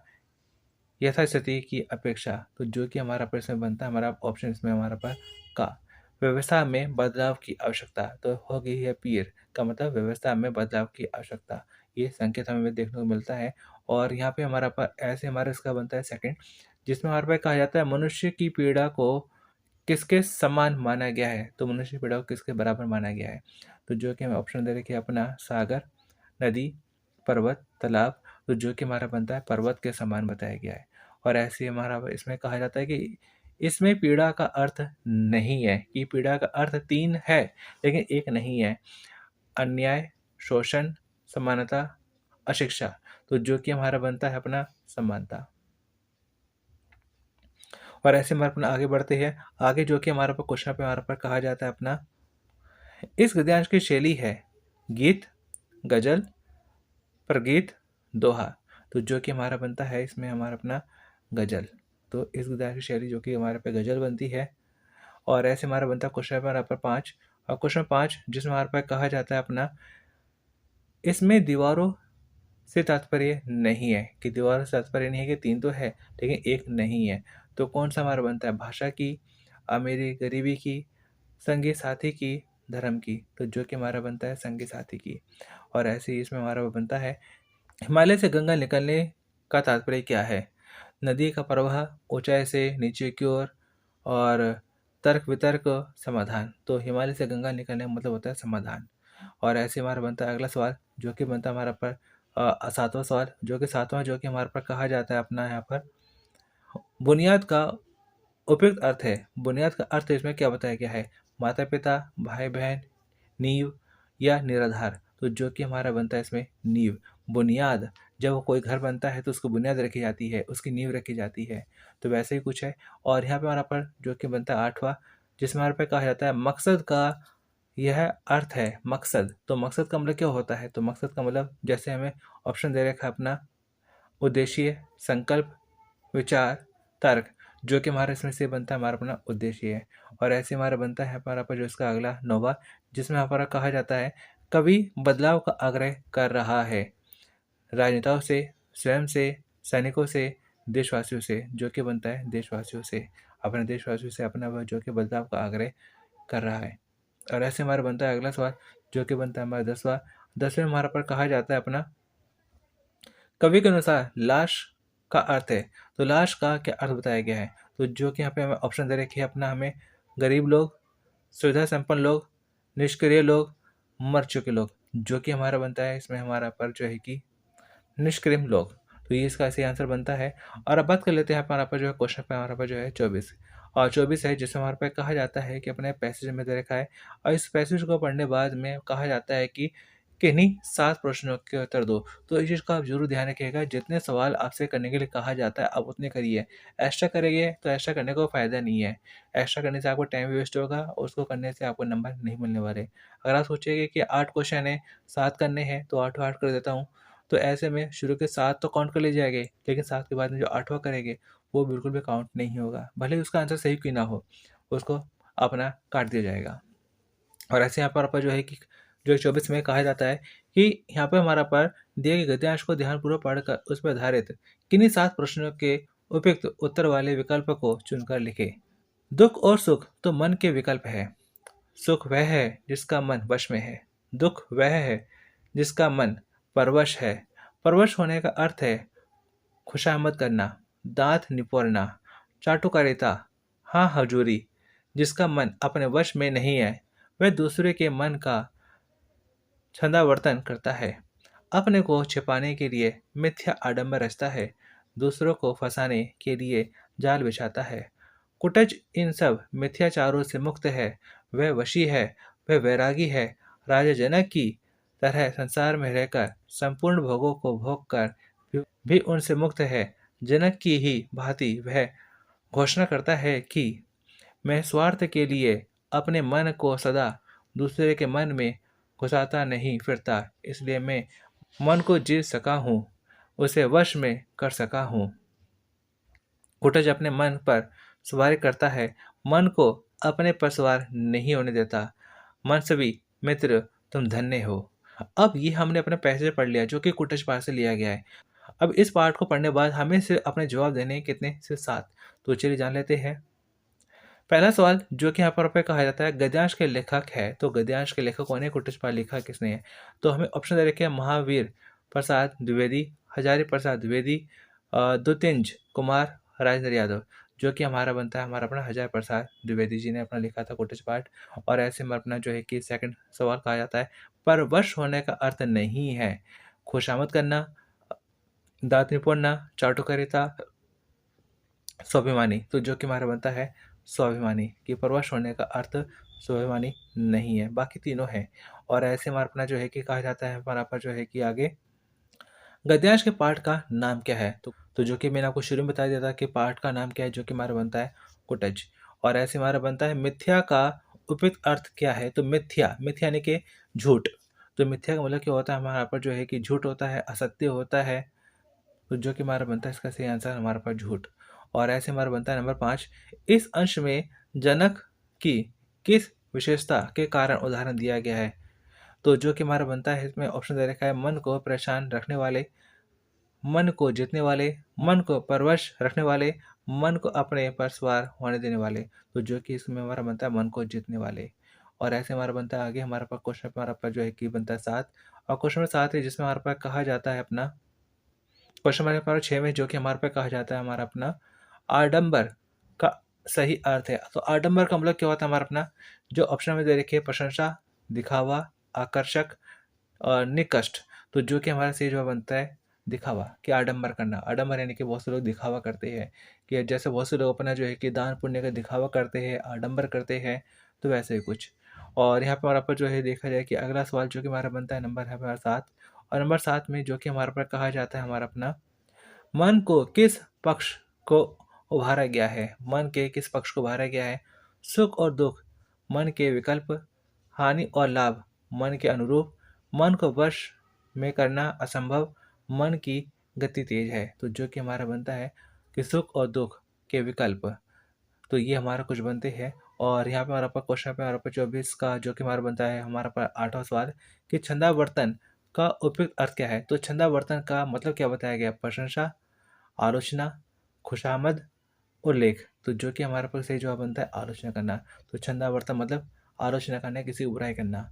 Speaker 1: यथास्थिति की अपेक्षा। तो जो कि हमारा प्रश्न बनता है, हमारा ऑप्शन इसमें हमारा पर का, व्यवस्था में बदलाव की आवश्यकता। तो हो गई है पीर का मतलब व्यवस्था में बदलाव की आवश्यकता, ये संकेत हमें देखने को मिलता है। और यहाँ पे हमारा पर ऐसे हमारा इसका बनता है सेकंड, जिसमें हमारे पे कहा जाता है, मनुष्य की पीड़ा को किसके समान माना गया है? तो मनुष्य की पीड़ा को किसके बराबर माना गया है? तो जो कि हमें ऑप्शन दे रखे अपना सागर, नदी, पर्वत, तालाब। तो जो कि हमारा बनता है पर्वत के समान बताया गया है। और ऐसे ही हमारा इसमें कहा जाता है कि इसमें पीड़ा का अर्थ नहीं है, कि पीड़ा का अर्थ 3 है लेकिन एक नहीं है, अन्याय, शोषण, समानता, अशिक्षा। तो जो कि हमारा बनता है अपना समानता। और ऐसे हमारे अपना आगे बढ़ते हैं, आगे जो कि हमारे पर क्वेश्चन पे हमारे पर कहा जाता है अपना, इस गद्यांश की शैली है गीत, गजल, प्रगीत, दोहा। तो जो कि हमारा बनता है इसमें हमारा अपना गजल। तो इस गद्यांश की शैली जो कि हमारे पे गजल बनती है। और ऐसे हमारा बनता है क्वेश्चन हमारा पर 5, और क्वेश्चन 5 जिसमें हमारे पे कहा जाता है अपना, इसमें दीवारों से तात्पर्य नहीं है, कि दीवारों से तात्पर्य नहीं है, कि 3 तो है लेकिन एक नहीं है। तो कौन सा हमारा बनता है? भाषा की, अमीरी गरीबी की, संगी साथी की, धर्म की। तो जो कि हमारा बनता है संगी साथी की। और ऐसे ही इसमें हमारा बनता है, हिमालय से गंगा निकलने का तात्पर्य क्या है? नदी का प्रवाह, ऊंचाई से नीचे की ओर, और तर्क वितर्क, समाधान। तो हिमालय से गंगा निकलने का मतलब होता है समाधान। और ऐसे हमारा बनता है अगला सवाल, जो कि बनता है हमारा पर 7वां सवाल, जो कि 7वां जो कि हमारे पर कहा जाता है अपना यहाँ पर, बुनियाद का उपयुक्त अर्थ है। बुनियाद का अर्थ इसमें क्या बताया गया है? माता पिता, भाई बहन, नींव, या निराधार। तो जो कि हमारा बनता है इसमें नींव, बुनियाद। जब कोई घर बनता है तो उसको बुनियाद रखी जाती है, उसकी नींव रखी जाती है। तो वैसे ही कुछ है। और यहाँ पे हमारा पर जो कि बनता है 8वां, जिसमें हमारे पे कहा जाता है, मकसद का यह अर्थ है। मकसद, तो मकसद का मतलब क्या होता है? तो मकसद का मतलब, जैसे हमें ऑप्शन दे रखा है अपना, उद्देश्य, संकल्प, विचार, तर्क। जो कि हमारा इसमें से बनता है हमारा अपना उद्देश्य है। और ऐसे हमारा बनता है हमारा पर जो इसका अगला 9वां, जिसमें हमारा कहा जाता है, कवि बदलाव का आग्रह कर रहा है, राजनेताओं से, स्वयं से, सैनिकों से, देशवासियों से। जो कि बनता है देशवासियों से, अपने देशवासियों से अपना वह जो कि बदलाव का आग्रह कर रहा है। और ऐसे हमारा बनता है अगला सवाल, जो कि बनता है हमारा 10वां। 10वें हमारा पर कहा जाता है अपना, कवि के अनुसार लाश का अर्थ है। तो लाश का क्या अर्थ बताया गया है? तो जो कि यहाँ पे हमें ऑप्शन दे रखे हैं अपना, हमें गरीब लोग, सुविधा संपन्न लोग, निष्क्रिय लोग, मर चुके लोग। जो कि हमारा बनता है इसमें हमारा पर जो है कि निष्क्रिय लोग। तो ये इसका सही आंसर बनता है। और अब बात कर लेते हैं हमारा पर जो है क्वेश्चन पे हमारा पर जो है 24, और 24 है जिसमें हमारे पे कहा जाता है कि अपने पैसेज में दे रखा है, और इस पैसेज को पढ़ने बाद में कहा जाता है कि किन्हीं 7 प्रश्नों के उत्तर दो। तो इस चीज़ का आप जरूर ध्यान रखिएगा, जितने सवाल आपसे करने के लिए कहा जाता है आप उतने करिए। एक्स्ट्रा करेंगे तो एक्स्ट्रा करने का फ़ायदा नहीं है। एक्स्ट्रा करने से आपको टाइम वेस्ट होगा, और उसको करने से आपको नंबर नहीं मिलने वाले। अगर आप सोचेंगे कि 8 क्वेश्चन है, 7 करने हैं, तो 8 8 कर देता हूँ, तो ऐसे में शुरू के 7 तो काउंट कर लिए जाएंगे, लेकिन 7 के बाद में जो 8वां करेंगे वो बिल्कुल भी काउंट नहीं होगा, भले ही उसका आंसर सही क्यों ना हो, उसको अपना काट दिया जाएगा। और ऐसे यहाँ पर जो है कि जो 24 में कहा जाता है कि यहाँ पे हमारा पर दिए गए गद्यांश को ध्यानपूर्वक पढ़कर उस पर आधारित किन्हीं 7 प्रश्नों के उपयुक्त उत्तर वाले विकल्प को चुनकर लिखे। दुख और सुख तो मन के विकल्प है, सुख वह है जिसका मन वश में है, दुख वह है जिसका मन परवश है। परवश होने का अर्थ है खुशामद करना, दांत निपोरना, चाटुकारिता, हाँ हजूरी। जिसका मन अपने वश में नहीं है वह दूसरे के मन का छंदावर्तन करता है, अपने को छिपाने के लिए मिथ्या आडंबर रचता है, दूसरों को फंसाने के लिए जाल बिछाता है। कुटज इन सब मिथ्याचारों से मुक्त है, वह वशी है, वह वैरागी है। राजा जनक की तरह संसार में रहकर संपूर्ण भोगों को भोग कर भी उनसे मुक्त है। जनक की ही भांति वह घोषणा करता है कि मैं स्वार्थ के लिए अपने मन को सदा दूसरे के मन में घुसाता नहीं फिरता, इसलिए मैं मन को जीत सका हूँ, उसे वश में कर सका हूँ। कुटज अपने मन पर सवारी करता है, मन को अपने पर सवार नहीं होने देता। मनसवी मित्र तुम धन्य हो। अब ये हमने अपने पैसे पढ़ लिया जो कि कुटज पाठ से लिया गया है। अब इस पाठ को पढ़ने के बाद हमें सिर्फ अपने जवाब देने हैं कितने, सिर्फ 7। तो चलिए जान लेते हैं। पहला सवाल जो कि यहाँ पर कहा जाता है गद्यांश के लेखक है, तो गद्यांश के लेखक कौन है, कुटज पाठ लिखा किसने है। तो हमें ऑप्शन दे रखे हैं महावीर प्रसाद द्विवेदी, हजारी प्रसाद द्विवेदी, द्वितिंज कुमार, राजेंद्र यादव। जो कि हमारा बनता है हमारा अपना हजारी प्रसाद द्विवेदी जी ने अपना लिखा था कुटज पाठ। और ऐसे में अपना जो है कि सेकंड सवाल कहा जाता है परवश होने का अर्थ नहीं है खुशामद करना, दांत निपोड़ना, चाटुकारिता, स्वाभिमानी। तो जो कि हमारा बनता है स्वाभिमानी, कि परवश होने का अर्थ स्वाभिमानी नहीं है, बाकी तीनों है। और ऐसे हमारा अपना जो है कि कहा जाता है हमारा पर जो है कि आगे गद्यांश के पाठ का नाम क्या है। तो जो कि मैंने आपको शुरू में बता दिया था कि पाठ का नाम क्या है, जो कि हमारा बनता है कुटज। और ऐसे हमारा बनता है मिथ्या का उपयुक्त अर्थ क्या है, तो मिथ्या, मिथ्या यानी कि झूठ। तो मिथ्या का मतलब क्या होता है हमारा पर जो है कि झूठ होता है, असत्य होता है। तो जो कि हमारा बनता है इसका सही आंसर हमारे पास झूठ। और ऐसे हमारा बनता है नंबर 5। इस अंश में जनक की किस विशेषता के कारण उदाहरण दिया गया है। तो जो कि हमारा बनता है इसमें ऑप्शन दे रखा है मन को परेशान रखने वाले, मन को जीतने वाले, मन को परवश रखने वाले, मन को अपने पर सवार होने देने वाले। तो जो कि इसमें हमारा बनता है मन को जीतने वाले। और ऐसे हमारा बनता है आगे हमारे पास क्वेश्चन हमारा पास जो है कि बनता है 7। और क्वेश्चन नंबर 7 है जिसमें हमारे पास कहा जाता है अपना क्वेश्चन हमारे पास 6 में जो कि हमारे पे कहा जाता है हमारा अपना आडंबर का सही अर्थ है। तो आडंबर का मतलब क्या होता है हमारा अपना जो ऑप्शन में दे रखे प्रशंसा, दिखावा, आकर्षक और निकष्ट। तो जो कि हमारा सही जवाब बनता है दिखावा, कि आडंबर करना। आडंबर यानी कि बहुत से लोग दिखावा करते हैं, कि जैसे बहुत से लोग अपना जो है कि दान पुण्य का दिखावा करते हैं, आडंबर करते हैं, तो वैसे ही कुछ। और यहाँ पर हमारा पर जो है देखा जाए कि अगला सवाल जो कि हमारा बनता है नंबर है हमारा 7। और नंबर 7 में जो कि हमारे पर कहा जाता है हमारा अपना मन को किस पक्ष को उभारा गया है, मन के किस पक्ष को उभारा गया है। सुख और दुख मन के विकल्प, हानि और लाभ मन के अनुरूप, मन को वश में करना असंभव, मन की गति तेज है। तो जो कि हमारा बनता है कि सुख और दुख के विकल्प। तो ये हमारा कुछ बनते हैं। और यहाँ पे हमारा पर क्वेश्चन पे हमारा पर 24 का जो कि हमारा बनता है हमारा पर 8वां सवाल कि छंदावर्तन का उपयुक्त अर्थ क्या है। तो छंदावर्तन का मतलब क्या बताया गया, प्रशंसा, आलोचना, खुशामद, उल्लेख। तो जो कि हमारे पास सही जवाब बनता है आलोचना करना। तो छंदावर्तन मतलब आलोचना करना, किसी की बुराई करना।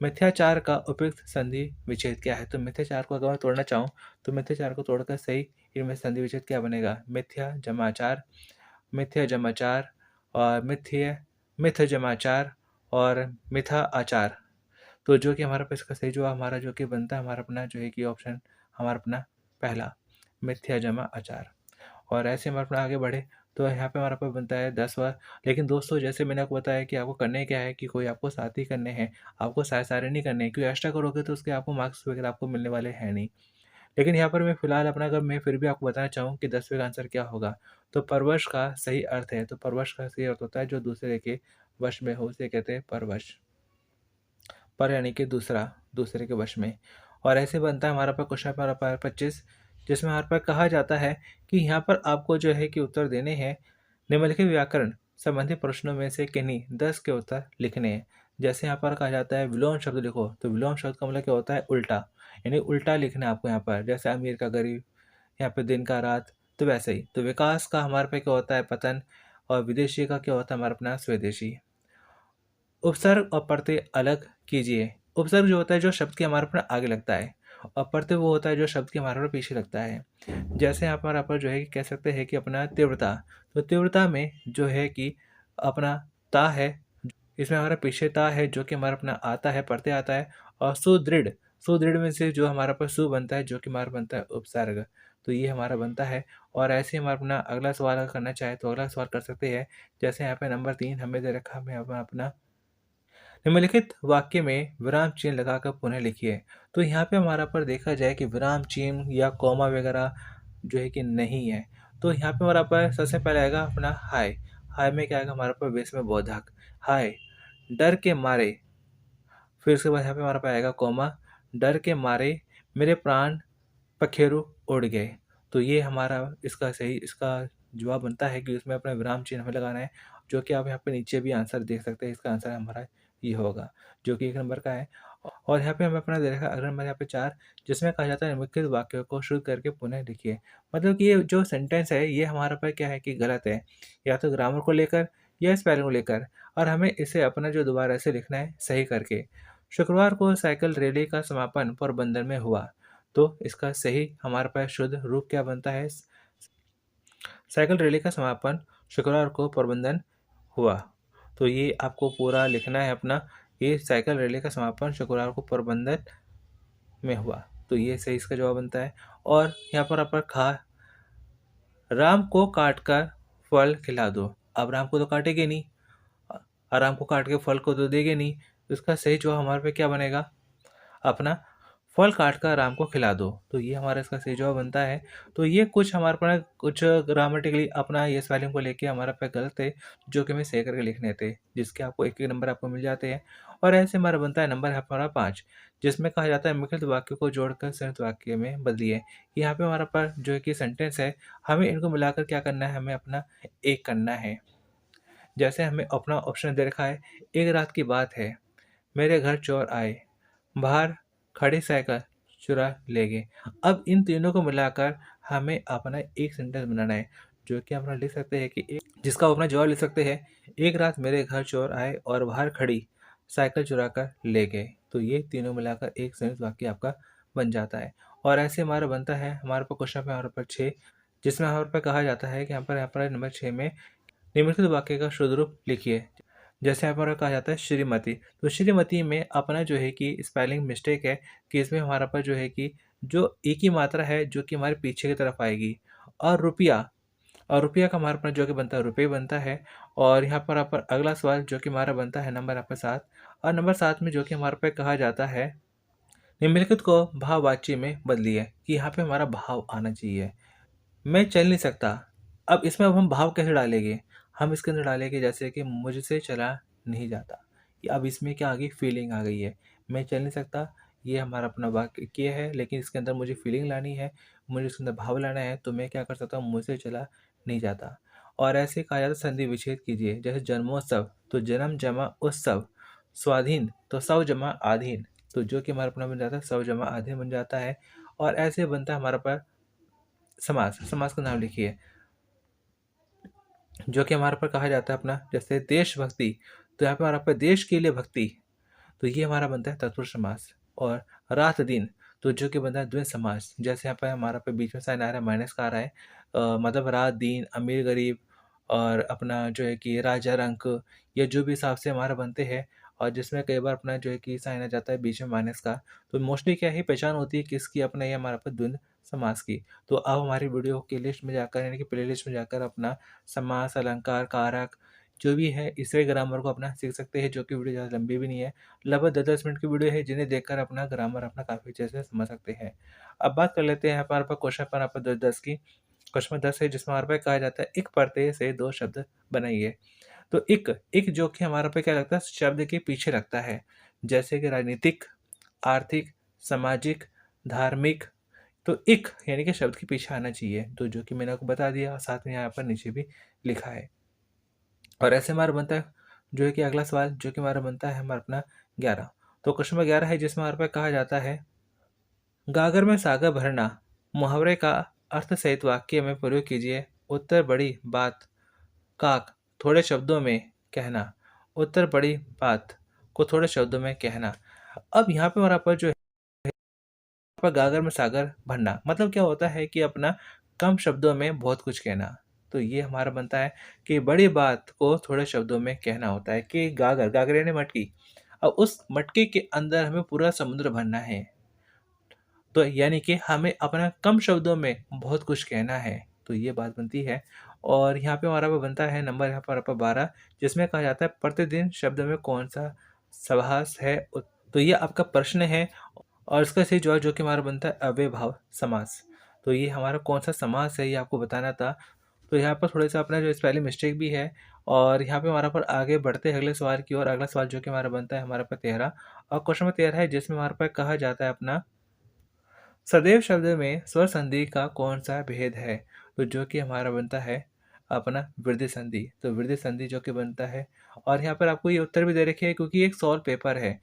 Speaker 1: मिथ्याचार का उपयुक्त संधि विच्छेद क्या है। तो मिथ्याचार को अगर मैं तोड़ना चाहूँ तो मिथ्याचार को तोड़कर सही इनमें संधि विच्छेद क्या बनेगा, मिथ्या जमाचार, मिथ्या जमाचार और मिथ्य जमाचार और मिथा आचार। तो जो कि हमारा इसका सही जवाब हमारा जो कि बनता है हमारा अपना जो है कि ऑप्शन हमारा अपना पहला, मिथ्या जमा आचार। और ऐसे हम अपना आगे बढ़े तो यहाँ पे हमारा पे बनता है 10 बार। लेकिन दोस्तों जैसे मैंने आपको बताया कि आपको करने क्या है कि कोई आपको साथ ही करने हैं, आपको सारे नहीं करने हैं, क्योंकि एक्स्ट्रा करोगे तो उसके आपको मार्क्स वगैरह आपको मिलने वाले हैं नहीं। लेकिन यहाँ पर मैं फिलहाल अपना अगर मैं फिर भी आपको बताना चाहूँ कि 10वें का आंसर क्या होगा, तो परवश का सही अर्थ है। तो परवश का सही अर्थ होता है जो दूसरे के वश में हो, उसे कहते हैं परवश। पर यानी कि दूसरा, दूसरे के वश में। और ऐसे बनता है हमारा पर क्वेश्चन हमारा पर 25 जिसमें हमारे पर कहा जाता है कि यहाँ पर आपको जो है कि उत्तर देने हैं निम्नलिखित व्याकरण संबंधी प्रश्नों में से किन्हीं 10 के उत्तर लिखने हैं। जैसे यहाँ पर कहा जाता है विलोम शब्द लिखो, तो विलोम शब्द का मतलब क्या होता है उल्टा, यानी उल्टा लिखना है आपको यहाँ पर। जैसे अमीर का गरीब, यहाँ पे दिन का रात, तो वैसे ही। तो विकास का हमारे पे क्या होता है पतन, और विदेशी का क्या होता है हमारा अपना स्वदेशी। उपसर्ग और प्रत्यय अलग कीजिए। उपसर्ग जो होता है जो शब्द के हमारे पर आगे लगता है, और प्रत्यय वो होता है जो शब्द के हमारे पर पीछे लगता है। जैसे यहाँ पर आप जो है कि कह सकते हैं कि अपना तीव्रता, तो तीव्रता में जो है कि अपना ता है, इसमें हमारा पीछे ता है जो कि हमारा अपना आता है, प्रत्यय आता है। और सुदृढ़, सुदृढ़ में से जो हमारा पर सु बनता है जो कि हमारा बनता है उपसर्ग, तो ये हमारा बनता है। और ऐसे ही हमारा अपना अगला सवाल अगर करना चाहे तो अगला सवाल कर सकते हैं। जैसे यहाँ पे नंबर 3 हमें दे रखा, हमें अपना निम्नलिखित वाक्य में विराम चिन्ह लगाकर पुनः लिखिए। तो यहाँ पे हमारा पर देखा जाए कि विराम चिन्ह या कॉमा वगैरह जो है कि नहीं है। तो यहाँ पे हमारा पर सबसे पहले आएगा अपना हाय। हाय में क्या आएगा हमारा पर बेस में बोधक हाय। डर के मारे, फिर उसके बाद यहाँ पे हमारा पे आएगा कॉमा, डर के मारे मेरे प्राण पखेरु उड़ गए। तो ये हमारा इसका जवाब बनता है कि उसमें अपना विराम चिन्ह हमें लगाना है, जो कि आप यहाँ पे नीचे भी आंसर देख सकते हैं। इसका आंसर हमारा ये होगा, जो कि 1 नंबर का है। और यहाँ पे हमें अपना दे रखा है अगला नंबर यहाँ पे 4, जिसमें कहा जाता है निम्नलिखित वाक्यों को शुरू करके पुनः लिखिए। मतलब कि ये जो सेंटेंस है ये हमारा पर क्या है कि गलत है, या तो ग्रामर को लेकर या स्पेलिंग को लेकर, और हमें इसे अपना जो दोबारा से लिखना है सही करके। शुक्रवार को साइकिल रैली का समापन पोरबंदर में हुआ। तो इसका सही हमारे पास शुद्ध रूप क्या बनता है, साइकिल रैली का समापन शुक्रवार को पोरबंदर हुआ। तो ये आपको पूरा लिखना है अपना, ये साइकिल रैली का समापन शुक्रवार को पोरबंदर में हुआ। तो ये सही इसका जवाब बनता है। और यहाँ पर आप खा, राम को काट कर फल खिला दो। अब राम को तो काटेंगे नहीं, राम को काट के फल को तो देंगे नहीं, तो इसका सही जवाब हमारे पे क्या बनेगा, अपना फल काट कर राम को खिला दो। तो ये हमारा इसका सही जवाब बनता है। तो ये कुछ हमारे पर कुछ ग्रामेटिकली अपना ये स्पेलिंग को लेके हमारा पे गलत है, जो कि हमें सही करके लिखने थे, जिसके आपको एक नंबर आपको मिल जाते हैं। और ऐसे हमारा बनता है नंबर है हमारा 5, जिसमें कहा जाता है मिश्रित वाक्य को जोड़कर संयुक्त वाक्य में बदलिए। यहाँ पे हमारा पर जो है कि सेंटेंस है, हमें इनको मिलाकर क्या करना है, हमें अपना एक करना है। जैसे हमें अपना ऑप्शन दे रखा है, एक रात की बात है, मेरे घर चोर आए, बाहर खड़ी साइकिल चुरा ले गए। अब इन तीनों को मिलाकर हमें अपना एक सेंटेंस बनाना है, जो कि हम लिख सकते हैं कि जिसका अपना जवाब लिख सकते हैं, एक रात मेरे घर चोर आए और बाहर खड़ी साइकिल चुरा कर ले गए। तो ये तीनों मिलाकर एक संयुक्त वाक्य आपका बन जाता है। और ऐसे हमारा बनता है हमारे पास क्वेश्चन पे हमारे पास 6, जिसमें हमारे पास कहा जाता है कि यहाँ पर नंबर 6 में निम्नलिखित वाक्य का शुद्ध रूप लिखिए। जैसे यहाँ पर कहा जाता है श्रीमती, तो श्रीमती में अपना जो है कि स्पेलिंग मिस्टेक है, कि इसमें हमारा पर जो है कि जो एक ही मात्रा है जो कि हमारे पीछे की तरफ आएगी। और रुपया, और रुपया का हमारे पर जो कि बनता है रुपये बनता है। और यहाँ पर आप अगला सवाल जो कि हमारा बनता है नंबर आपका 7, और नंबर 7 में जो कि हमारे पे कहा जाता है निम्नलिखित को भाववाची में बदलिए, कि यहाँ पे हमारा भाव आना चाहिए। मैं चल नहीं सकता, अब हम भाव कैसे डालेंगे, हम इसके अंदर डालेंगे जैसे कि मुझसे चला नहीं जाता। अब इसमें क्या आ गई, फीलिंग आ गई है। मैं चल नहीं सकता, ये हमारा अपना वाक्य है, लेकिन इसके अंदर मुझे फीलिंग लानी है, मुझे इसके अंदर भाव लाना है, तो मैं क्या कर सकता हूँ, मुझसे चला नहीं जाता। और ऐसे कहा जाता है संधि विच्छेद कीजिए। जैसे जन्मोत्सव, तो जन्म जमा उत्सव, स्वाधीन तो सव जमा आधीन, तो जो कि हमारा अपना बन जाता है सव जमा आधीन बन जाता है। और ऐसे बनता है हमारा पर समास, समास का नाम लिखिए, जो कि हमारे पर कहा जाता है अपना जैसे देशभक्ति, तो यहाँ पे हमारा पर देश के लिए भक्ति, तो ये हमारा बनता है तत्पुरुष समास। और रात दिन, तो जो कि बनता है द्वंद्व समास। जैसे यहाँ पर हमारा पे बीच में साइन आ रहा है, माइनस का आ रहा है, मतलब रात दिन, अमीर गरीब, और अपना जो है कि राजा रंक, या जो भी हिसाब से हमारा बनते हैं। और जिसमें कई बार अपना जो है कि साइन आ जाता है बीच में माइनस का, तो मोस्टली क्या ही पहचान होती है किसकी, अपना ये हमारा पर द्वंद्व समास की। तो अब हमारी वीडियो की लिस्ट में जाकर, यानी कि प्ले लिस्ट में जाकर अपना समास, अलंकार, कारक जो भी है इससे ग्रामर को अपना सीख सकते हैं, जो कि वीडियो ज़्यादा लंबी भी नहीं है, लगभग 10-10 मिनट की वीडियो है, जिन्हें देखकर अपना ग्रामर अपना काफ़ी अच्छे से समझ सकते हैं। अब बात कर लेते हैं यहाँ पर क्वेश्चन पर आप 10-10 की। क्वेश्चन 10 है, जिसमें हमारे पे कहा जाता है एक प्रत्यय से 2 शब्द बनाइए। तो एक जो कि हमारे पे क्या लगता है, शब्द के पीछे लगता है, जैसे कि राजनीतिक, आर्थिक, सामाजिक, धार्मिक। तो एक यानी कि शब्द के पीछे आना चाहिए, तो जो कि मैंने आपको बता दिया, और साथ में यहाँ पर नीचे भी लिखा है। और ऐसे हमारा बनता है जो है कि अगला सवाल जो कि हमारा बनता है हमारा अपना 11। तो क्वेश्चन नंबर 11 है, जिसमें हमारे पे कहा जाता है गागर में सागर भरना मुहावरे का अर्थ सहित वाक्य में प्रयोग कीजिए। उत्तर बड़ी बात, काक थोड़े शब्दों में कहना, उत्तर बड़ी बात को थोड़े शब्दों में कहना। अब यहाँ पे हमारा पर जो है पर गागर में सागर भरना, मतलब क्या होता है कि अपना कम शब्दों में बहुत कुछ कहना। तो ये हमारा बनता है कि बड़ी बात को थोड़े शब्दों में कहना होता है कि गागर, गागर यानी मटकी। अब उस मटके के अंदर हमें पूरा समुद्र भरना है। तो यानी कि हमें अपना कम शब्दों में बहुत कुछ कहना है, तो ये बात बनती है। और यहाँ पे हमारा वो बनता है नंबर यहाँ पर आपका 12, जिसमें कहा जाता है प्रतिदिन शब्द में कौन-सा समास है। तो ये आपका प्रश्न है और इसका सही जवाब जो कि हमारा बनता है अव्ययभाव समास। तो ये हमारा कौन-सा समास है ये आपको बताना था। तो यहाँ पर थोड़ा-सा अपना जो स्पेलिंग मिस्टेक भी है और यहाँ पे हमारा पर आगे बढ़ते हैं अगले सवाल की ओर। अगला सवाल जो कि हमारा बनता है हमारा पर 13 और क्वेश्चन नंबर 13 है जिसमें हमारे पास कहा जाता है अपना सदैव शब्द में स्वर संधि का कौन सा भेद है? तो जो कि हमारा बनता है अपना वृद्धि संधि। तो वृद्धि संधि जो कि बनता है और यहाँ पर आपको ये उत्तर भी दे रखे है क्योंकि एक सॉल्व पेपर है।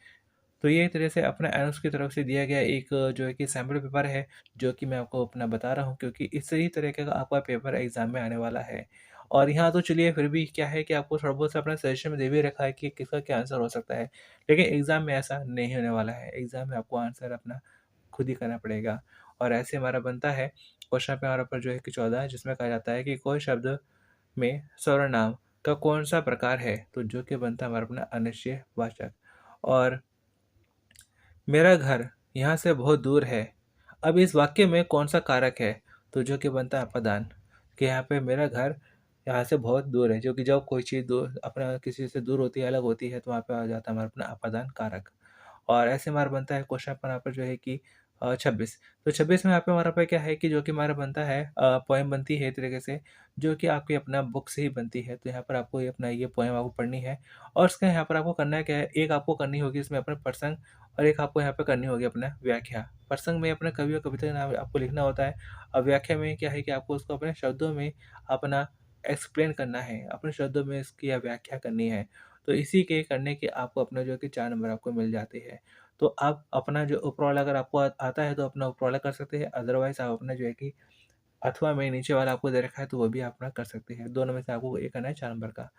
Speaker 1: तो ये एक तरह से अपना एनोस की तरफ से दिया गया एक जो है कि सैम्पल पेपर है, जो कि मैं आपको अपना बता रहा हूँ क्योंकि इसी ही तरीके का आपका पेपर एग्ज़ाम में आने वाला है। और यहाँ तो चलिए फिर भी क्या है कि आपको थोड़ा बहुत सा अपना सजेशन में दे भी रखा है कि किसका क्या आंसर हो सकता है। लेकिन एग्ज़ाम में ऐसा नहीं होने वाला है। एग्ज़ाम में आपको आंसर अपना खुद ही करना पड़ेगा। और ऐसे हमारा बनता है क्वेश्चन पे हमारे ऊपर जो है कि 14 है जिसमें कहा जाता है कि कोई शब्द में सर्वनाम का कौन-सा प्रकार है? तो जो कि बनता है हमारा अपना अनिश्चयवाचक। और मेरा घर यहाँ से बहुत दूर है। अब इस वाक्य में कौन-सा कारक है? तो जो कि बनता है अपादान, कि यहाँ पे मेरा घर यहाँ से बहुत दूर है, जो कि जब कोई चीज़ दूर अपना किसी से दूर होती है, अलग होती है, तो वहाँ पे आ जाता है हमारा अपना अपादान कारक। और ऐसे हमारा बनता है क्वेश्चन पर यहाँ पर जो है कि 26। तो 26 में यहाँ पे हमारा पे क्या है कि जो कि हमारा बनता है पोएम बनती है एक तरीके से, जो कि आपकी अपना बुक से ही बनती है। तो यहाँ पर आपको ये अपना ये पोएम आपको पढ़नी है और उसका यहाँ पर आपको करना क्या है, एक आपको करनी होगी इसमें अपना प्रसंग और एक आपको यहाँ पे करनी होगी अपना व्याख्या। प्रसंग में अपना कवि और कविता का नाम आपको लिखना होता है और व्याख्या में क्या है कि आपको उसको अपने शब्दों में अपना एक्सप्लेन करना है, अपने शब्दों में इसकी व्याख्या करनी है। तो इसी के करने के आपको अपना जो है कि 4 नंबर आपको मिल जाते हैं। तो आप अपना जो ऊपर वाला अगर आपको आता है तो अपना ऊपर वाला कर सकते हैं, अदरवाइज़ आप अपना जो है कि अथवा में नीचे वाला आपको दे रखा है तो वो भी आप अपना कर सकते हैं। दोनों में से आपको एक करना है 4 नंबर का।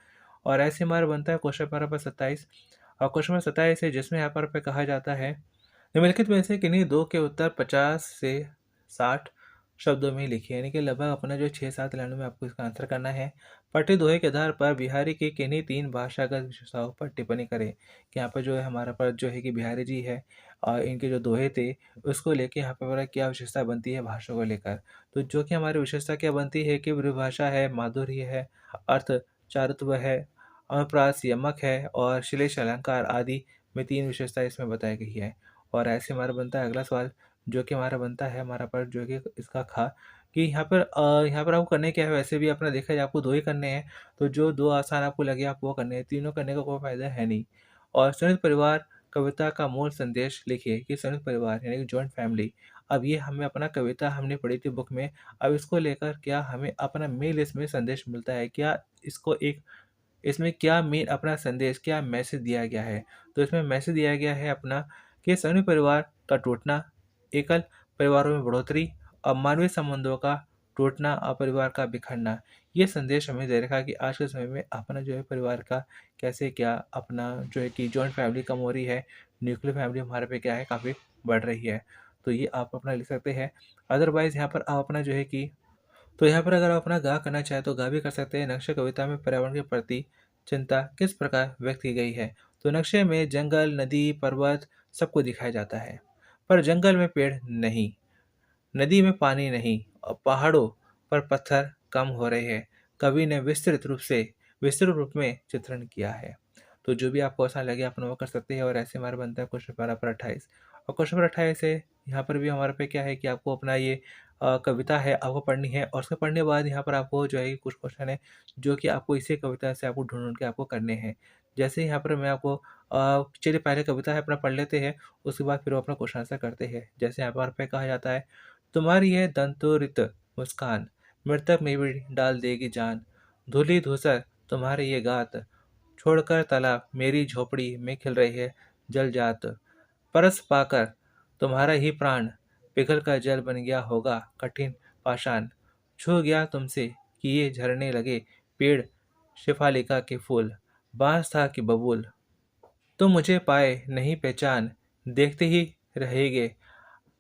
Speaker 1: और ऐसे हमारा बनता है क्वेश्चन नंबर 27 और क्वेश्चन नंबर 27 है जिसमें यहाँ पर पे कहा जाता है निम्नलिखित में से किन्हीं दो के उत्तर 50 से 60 शब्दों में लिखिए, यानी कि लगभग अपना जो 6-7 लाइनों में आपको इसका आंसर करना है। पठ्य दोहे के आधार पर बिहारी की किन्हीं 3 भाषागत विशेषताओं पर टिप्पणी करें। कि यहाँ पर जो है हमारा पर जो है कि बिहारी जी है और इनके जो दोहे थे उसको लेके यहाँ पे हमारा क्या विशेषता बनती है भाषा को लेकर। तो जो कि हमारी विशेषता क्या बनती है कि परिभाषा है, माधुर्य है, अर्थ चारुत्व है, अनुप्रास यमक है और श्लेष अलंकार आदि में 3 विशेषता इसमें बताई गई है। और ऐसे हमारा बनता है अगला सवाल, जो कि हमारा बनता है हमारा पर जो कि इसका खा कि यहाँ पर आपको करने क्या है, वैसे भी अपना देखा जाए आपको 2 ही करने हैं, तो जो 2 आसान आपको लगे आप वो करने हैं, तीनों करने का कोई फ़ायदा है नहीं। और संयुक्त परिवार कविता का मूल संदेश लिखिए कि संयुक्त परिवार यानी कि जॉइंट फैमिली, अब ये हमें अपना कविता हमने पढ़ी थी बुक में, अब इसको लेकर क्या हमें अपना मेल इसमें संदेश मिलता है? क्या इसको एक इसमें क्या मेन अपना संदेश, क्या मैसेज दिया गया है? तो इसमें मैसेज दिया गया है अपना कि संयुक्त परिवार का टूटना, एकल परिवारों में बढ़ोतरी और मानवीय संबंधों का टूटना और परिवार का बिखरना। ये संदेश हमें दे रखा है कि आज के समय में अपना जो है परिवार का कैसे क्या अपना जो है कि जॉइंट फैमिली कम हो रही है, न्यूक्लियर फैमिली हमारे पे क्या है काफ़ी बढ़ रही है। तो ये आप अपना लिख सकते हैं। अदरवाइज़ यहाँ पर आप अपना जो है कि तो यहाँ पर अगर आप अपना गा करना चाहें तो गा भी कर सकते हैं। नक्शे कविता में पर्यावरण के प्रति चिंता किस प्रकार व्यक्त की गई है? तो नक्शे में जंगल, नदी, पर्वत सबको दिखाया जाता है, पर जंगल में पेड़ नहीं, नदी में पानी नहीं और पहाड़ों पर पत्थर कम हो रहे हैं। कवि ने विस्तृत रूप में चित्रण किया है। तो जो भी आपको आसान लगे आप वो कर सकते हैं। और ऐसे हमारा बनता है क्वेश्चन नंबर पर 28 और क्वेश्चन नंबर 28 है यहाँ पर भी हमारे पे क्या है कि आपको अपना ये कविता है आपको पढ़नी है और उसको पढ़ने के बाद यहाँ पर आपको जो है कि कुछ क्वेश्चन है जो कि आपको इसी कविता से आपको ढूंढ ढूंढ के आपको करने हैं। जैसे यहाँ पर मैं आपको चलिए पहले कविता है अपना पढ़ लेते हैं, उसके बाद फिर वो अपना क्वेश्चन आंसर करते हैं। जैसे यहाँ पर पे कहा जाता है तुम्हारी यह दंतोरित मुस्कान मृतक में भी डाल देगी जान, धूली धूसर तुम्हारे ये गात, छोड़कर तालाब मेरी झोपड़ी में खिल रही है जल जात, परस पाकर तुम्हारा ही प्राण पिघल कर जल बन गया होगा कठिन पाषाण, छू गया तुमसे कि ये झरने लगे पेड़ शिफालिका के फूल, बाँस था कि बबूल, तुम मुझे पाए नहीं पहचान, देखते ही रहेगे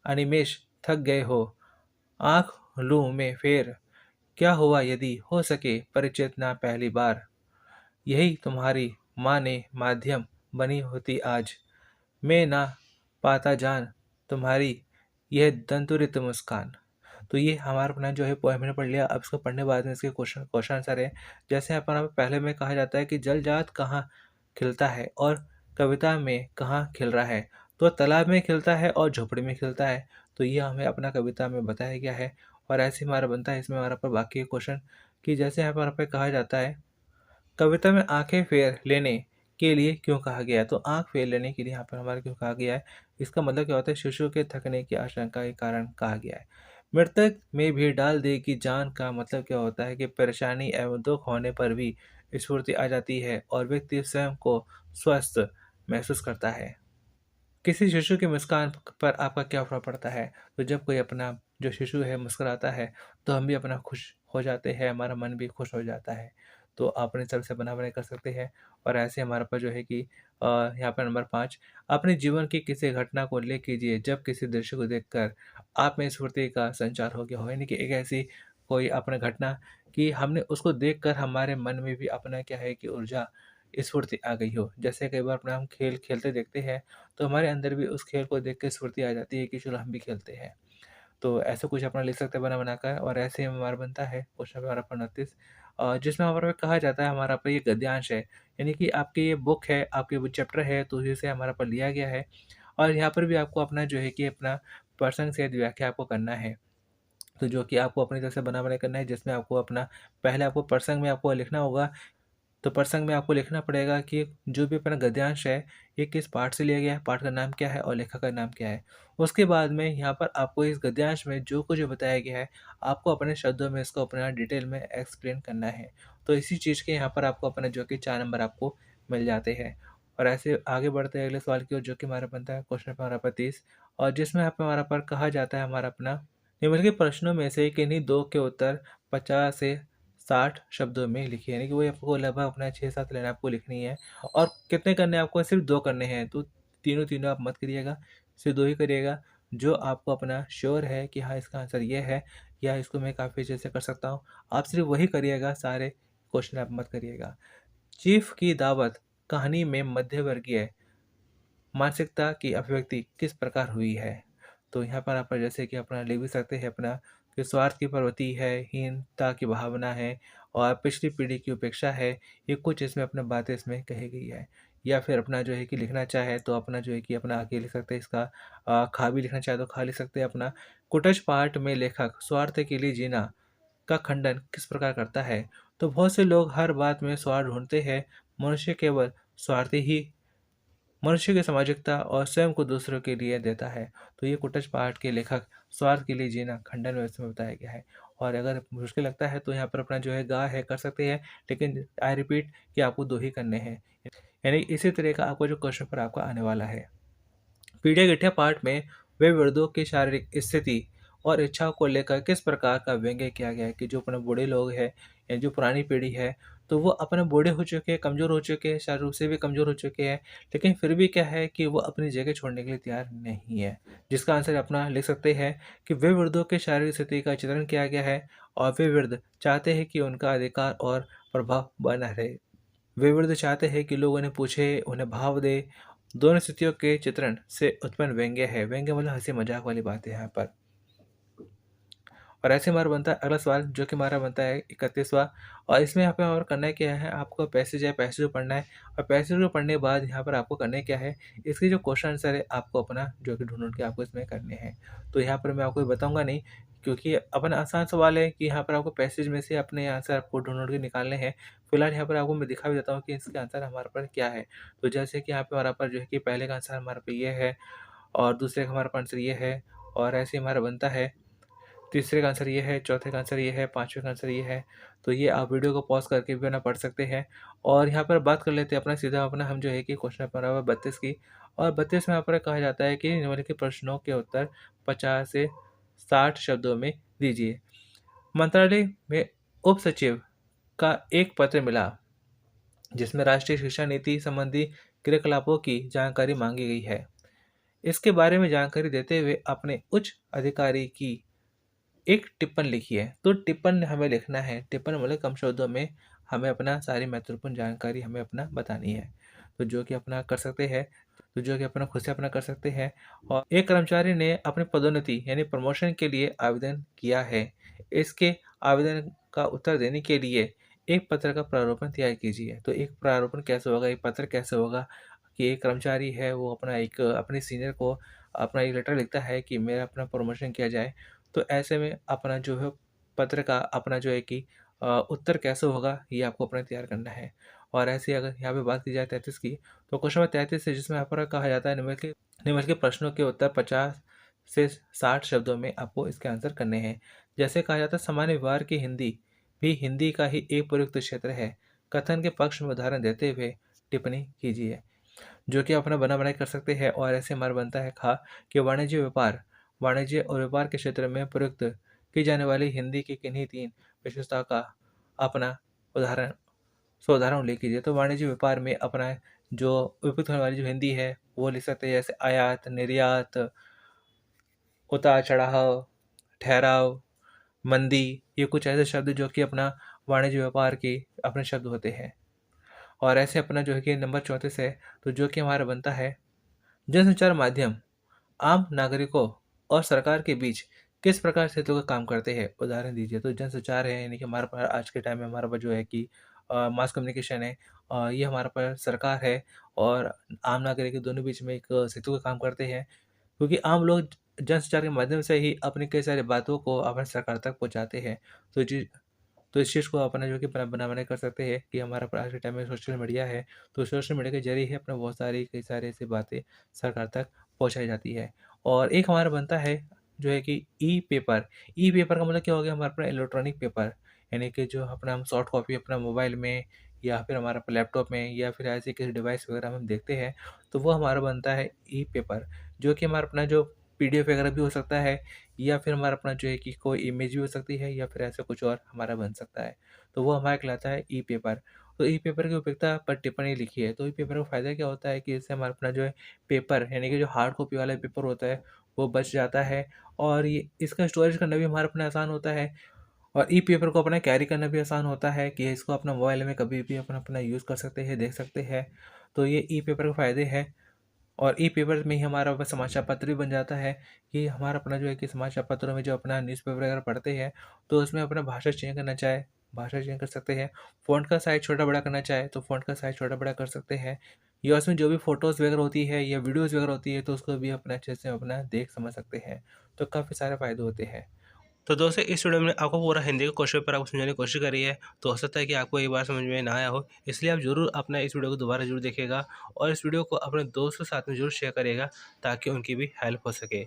Speaker 1: अनिमेष थक गए हो। आँख लूँ मैं फेर, क्या हुआ यदि हो सके परिचित ना पहली बार। यही तुम्हारी माँ ने माध्यम बनी होती आज, मैं ना पाता जान तुम्हारी यह दंतुरित मुस्कान। तो ये हमारा अपना जो है पोएम मैंने पढ़ लिया। अब इसको पढ़ने के बाद में इसके क्वेश्चन क्वेश्चन आंसर है। जैसे अपना पहले में कहा जाता है कि जल जात कहाँ खिलता है और कविता में कहाँ खिल रहा है। तो तालाब में खिलता है और झोपड़ी में खिलता है। तो ये हमें अपना कविता में बताया गया है। और ऐसे ही हमारा बनता है इसमें हमारा पर बाकी क्वेश्चन कि जैसे यहाँ पर कहा जाता है कविता में आंखें फेर लेने के लिए क्यों कहा गया है? तो आंख फेर लेने के लिए यहाँ पर हमारा क्यों कहा गया है? इसका मतलब क्या होता है? शिशु के थकने की आशंका के कारण कहा गया है। मृतक में भी डाल देगी जान का मतलब क्या होता है कि परेशानी एवं दुख होने पर भी स्फूर्ति आ जाती है और व्यक्ति स्वयं को स्वस्थ महसूस करता है। किसी शिशु की मुस्कान पर आपका क्या प्रभाव पड़ता है? तो जब कोई अपना जो शिशु है मुस्कुराता है तो हम भी अपना खुश हो जाते हैं, हमारा मन भी खुश हो जाता है। तो आप अपने तरफ से बना-बनाई कर सकते हैं। और ऐसे हमारे पास जो है कि यहाँ पर नंबर 5 अपने जीवन की किसी घटना को उल्लेख कीजिए जब किसी दृश्य को देखकर आप में स्फूर्ति का संचार हो गया हो। यानी कि एक ऐसी कोई अपना घटना कि हमने उसको देखकर हमारे मन में भी अपना क्या है कि ऊर्जा, स्फूर्ति आ गई हो। जैसे कई बार अपना हम खेल खेलते देखते हैं तो हमारे अंदर भी उस खेल को देख के स्फूर्ति आ जाती है कि चलो हम भी खेलते हैं। तो ऐसा कुछ अपना लिख सकते हैं बना-बनाकर। और ऐसे ही हमारा बनता है क्वेश्चन नंबर आपका 29 जिसमें हमारा कहा जाता है हमारा पे ये गद्यांश है। यानी कि आपकी ये बुक है, आपके वो चैप्टर है तो उसी से हमारा पर लिया गया है। और यहाँ पर भी आपको अपना जो है कि अपना प्रसंग से व्याख्या आपको करना है। तो जो कि आपको अपनी तरफ से बना-बनाई करना है जिसमें आपको अपना पहले आपको प्रसंग में आपको लिखना होगा। तो प्रसंग में आपको लिखना पड़ेगा कि जो भी अपना गद्यांश है, ये किस पाठ से लिया गया है, पाठ का नाम क्या है और लेखक का नाम क्या है। उसके बाद में यहाँ पर आपको इस गद्यांश में जो कुछ बताया गया है, आपको अपने शब्दों में इसको अपना डिटेल में एक्सप्लेन करना है। तो इसी चीज़ के यहाँ पर आपको अपना जो कि 4 नंबर आपको मिल जाते हैं। और ऐसे आगे बढ़ते हैं अगले सवाल की ओर जो कि हमारा बनता है क्वेश्चन नंबर हमारा 30 और जिसमें यहाँ पे हमारा पर कहा जाता है हमारा अपना निम्नलिखित प्रश्नों में से किन्हीं 2 के उत्तर 50 से 60 शब्दों में लिखिए। यानी कि वही आपको लगभग अपना 6-7 लाइन आपको लिखनी है। और कितने करने हैं आपको? सिर्फ 2 करने हैं। तो तीनों-तीनों आप मत करिएगा, सिर्फ 2 ही करिएगा। जो आपको अपना श्योर है कि हाँ, इसका आंसर ये है या इसको मैं काफ़ी अच्छे से कर सकता हूँ, आप सिर्फ वही करिएगा, सारे क्वेश्चन आप मत करिएगा। चीफ की दावत कहानी में मध्यवर्गीय मानसिकता की अभिव्यक्ति किस प्रकार हुई है? तो यहाँ पर आप जैसे कि अपना लिख भी सकते हैं अपना कि स्वार्थ की प्रवृत्ति है, हीनता की भावना है और पिछली पीढ़ी की उपेक्षा है। ये कुछ इसमें अपना बातें इसमें कही गई है। या फिर अपना जो है कि लिखना चाहे तो अपना जो है कि अपना आगे लिख सकते हैं इसका खा भी लिखना चाहे तो खा लिख सकते हैं अपना। कुटज पाठ में लेखक स्वार्थ के लिए जीना का खंडन किस प्रकार करता है? तो बहुत से लोग हर बात में स्वार्थ ढूँढते हैं। मनुष्य केवल स्वार्थी ही मनुष्य की सामाजिकता और स्वयं को दूसरों के लिए देता है। तो ये कुटज पाठ के लेखक स्वार्थ के लिए जीना खंडन में इसमें बताया गया है। और अगर मुश्किल लगता है तो यहाँ पर अपना जो है गा है कर सकते हैं, लेकिन आई रिपीट कि आपको 2 ही करने हैं। यानी इसी तरह का आपको जो क्वेश्चन पर आपका आने वाला है। पीढ़िया गठिया पाठ में वे वृद्धों की शारीरिक स्थिति और इच्छाओं को लेकर किस प्रकार का व्यंग्य किया गया है कि जो अपने बूढ़े लोग हैं या जो पुरानी पीढ़ी है तो वो अपने बूढ़े हो चुके हैं, कमज़ोर हो चुके हैं, शारीरिक रूप से भी कमज़ोर हो चुके हैं, लेकिन फिर भी क्या है कि वो अपनी जगह छोड़ने के लिए तैयार नहीं है। जिसका आंसर अपना लिख सकते हैं कि वे वृद्धों के शारीरिक स्थिति का चित्रण किया गया है और वे वृद्ध चाहते हैं कि उनका अधिकार और प्रभाव बना रहे। वे वृद्ध चाहते हैं कि लोग उन्हें पूछे, उन्हें भाव दे। दोनों स्थितियों के चित्रण से उत्पन्न व्यंग्य है। व्यंग्य मतलब हंसी मजाक वाली बात है यहाँ पर। और ऐसे हमारा बनता है अगला सवाल जो कि हमारा बनता है 31वां। और इसमें यहाँ पे और करना क्या है, आपको पैसेज है पैसेज को पढ़ना है और पैसेज को पढ़ने के बाद यहाँ पर आपको करना क्या है, इसके जो क्वेश्चन आंसर है आपको अपना जो कि ढूंढ ढूंढ के आपको इसमें करने हैं। तो यहाँ पर मैं आपको बताऊंगा नहीं क्योंकि अपना आसान सवाल है कि यहाँ पर आपको पैसेज में से अपने आंसर आपको ढूंढ ढूंढ के निकालने हैं। फिलहाल यहाँ पर आपको मैं दिखा भी देता हूँ कि इसके आंसर हमारे पर क्या है। तो जैसे कि यहाँ पे हमारा पर जो है कि पहले का आंसर हमारे पे ये है और दूसरे का हमारा आंसर ये है और ऐसे ही हमारा बनता है तीसरे का आंसर ये है, चौथे का आंसर ये है, पाँचवें का आंसर ये है। तो ये आप वीडियो को पॉज़ करके भी ना पढ़ सकते हैं। और यहाँ पर बात कर लेते हैं अपना सीधा अपना हम जो है कि क्वेश्चन नंबर 32 की। और 32 में यहाँ पर कहा जाता है कि निम्नलिखित प्रश्नों के उत्तर 50 से 60 शब्दों में दीजिए। मंत्रालय में उप सचिव का एक पत्र मिला। जिसमें राष्ट्रीय शिक्षा नीति संबंधी क्रियाकलापों की जानकारी मांगी गई है। इसके बारे में जानकारी देते हुए अपने उच्च अधिकारी की एक टिप्पण लिखी है। तो टिप्पण हमें लिखना है, टिप्पण मतलब कम शब्दों में हमें अपना सारी महत्वपूर्ण जानकारी हमें अपना बतानी है। तो जो कि अपना कर सकते हैं, तो जो कि अपना खुद से अपना कर सकते हैं। और एक कर्मचारी ने अपनी पदोन्नति यानी प्रमोशन के लिए आवेदन किया है। इसके आवेदन का उत्तर देने के लिए एक पत्र का प्रारूपण तैयार कीजिए। तो एक प्रारूपण कैसे होगा, एक पत्र कैसे होगा कि एक कर्मचारी है वो अपना एक अपने सीनियर को अपना एक लेटर लिखता है कि मेरा अपना प्रमोशन किया जाए। तो ऐसे में अपना जो है पत्र का अपना जो है कि उत्तर कैसे होगा ये आपको अपना तैयार करना है। और ऐसे अगर यहाँ पे बात की जाए 33 की, तो क्वेश्चन नंबर 33 है जिसमें यहाँ पर कहा जाता है निम्नलिखित प्रश्नों के उत्तर 50 से 60 शब्दों में आपको इसके आंसर करने हैं। जैसे कहा जाता है सामान्य व्यवहार की हिंदी भी हिंदी का ही एक प्रयुक्त क्षेत्र है। कथन के पक्ष में उदाहरण देते हुए टिप्पणी कीजिए। जो कि अपना बना बनाई कर सकते हैं। और ऐसे हमारा बनता है खा कि वाणिज्य और व्यापार के क्षेत्र में प्रयुक्त की जाने वाली हिंदी की किन्हीं 3 विशेषताओं का अपना उदाहरण उदाहरण उल्लेख कीजिए। तो वाणिज्य व्यापार में अपना जो उपयुक्त होने वाली जो हिंदी है वो लिख सकते हैं, जैसे आयात, निर्यात, उतार चढ़ाव, ठहराव, मंदी। ये कुछ ऐसे शब्द जो कि अपना वाणिज्य व्यापार के अपने शब्द होते हैं। और ऐसे अपना जो है कि नंबर 34 है, तो जो कि हमारा बनता है जनसंचार माध्यम आम नागरिकों और सरकार के बीच किस प्रकार सेतु का काम करते हैं, उदाहरण दीजिए। तो जनसंचार है यानी कि हमारे पास आज के टाइम में हमारे पास जो है कि मास कम्युनिकेशन है। ये हमारे पास सरकार है और आम नागरिक के दोनों बीच में एक सेतु का काम करते हैं, क्योंकि आम लोग जनसंचार के माध्यम से ही अपनी कई सारी बातों को अपने सरकार तक पहुंचाते हैं। तो जी, तो इस चीज़ को अपना जो कि बना कर सकते हैं कि हमारा आज के टाइम में सोशल मीडिया है। तो सोशल मीडिया के जरिए ही अपना बहुत सारी कई सारी ऐसी बातें सरकार तक पहुंचाई जाती है। और एक हमारा बनता है जो है कि ई पेपर। ई पेपर का मतलब क्या हो गया, हमारा अपना इलेक्ट्रॉनिक पेपर, यानी कि जो अपना हम सॉफ्ट कॉपी अपना मोबाइल में या फिर हमारा लैपटॉप में या फिर ऐसे किसी डिवाइस वगैरह में हम देखते हैं, तो वो हमारा बनता है ई पेपर। जो कि हमारा अपना जो पीडीएफ वगैरह भी हो सकता है, या फिर हमारा अपना जो है कि कोई इमेज भी हो सकती है, या फिर ऐसा कुछ और हमारा बन सकता है। तो वो हमारा कहलाता है ई पेपर। तो ई पेपर की उपयोगिता पर टिप्पणी लिखी है। तो ई पेपर का फ़ायदा क्या होता है कि इससे हमारा अपना जो है पेपर यानी कि जो हार्ड कॉपी वाला पेपर होता है वो बच जाता है। और ये इसका स्टोरेज करना भी हमारा अपना आसान होता है। और ई पेपर को अपना कैरी करना भी आसान होता है कि इसको अपना मोबाइल में कभी भी अपना अपना यूज़ कर सकते हैं, देख सकते हैं। तो ये ई पेपर के फ़ायदे हैं। और ई पेपर में ही हमारा अपना समाचार पत्र भी बन जाता है कि हमारा अपना जो है कि समाचार पत्रों में जो अपना न्यूज़पेपर वगैरह पढ़ते हैं, तो उसमें अपना भाषा चेंज करना चाहे भाषा चेंज कर सकते हैं। फ़ॉन्ट का साइज़ छोटा बड़ा करना चाहे तो फ़ॉन्ट का साइज़ छोटा बड़ा कर सकते हैं। या उसमें जो भी फ़ोटोज़ वगैरह होती है या वीडियोज़ वगैरह होती है तो उसको भी अपना अच्छे से अपना देख समझ सकते हैं। तो काफ़ी सारे फ़ायदे होते हैं।
Speaker 2: तो दोस्तों इस वीडियो में आपको पूरा हिंदी का क्वेश्चन पेपर आपको समझाने की कोशिश करी है। तो हो सकता है कि आपको एक बार समझ में ना आया हो, इसलिए आप ज़रूर अपना इस वीडियो को दोबारा ज़रूर देखिएगा और इस वीडियो को अपने दोस्तों के साथ में ज़रूर शेयर करिएगा ताकि उनकी भी हेल्प हो सके।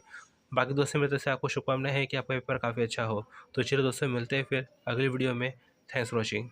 Speaker 2: बाकी दोस्तों मेरी तरफ से आपको शुभकामनाएं हैं कि आपका पेपर काफ़ी अच्छा हो। तो चलिए दोस्तों मिलते हैं फिर अगली वीडियो में। Thanks for watching.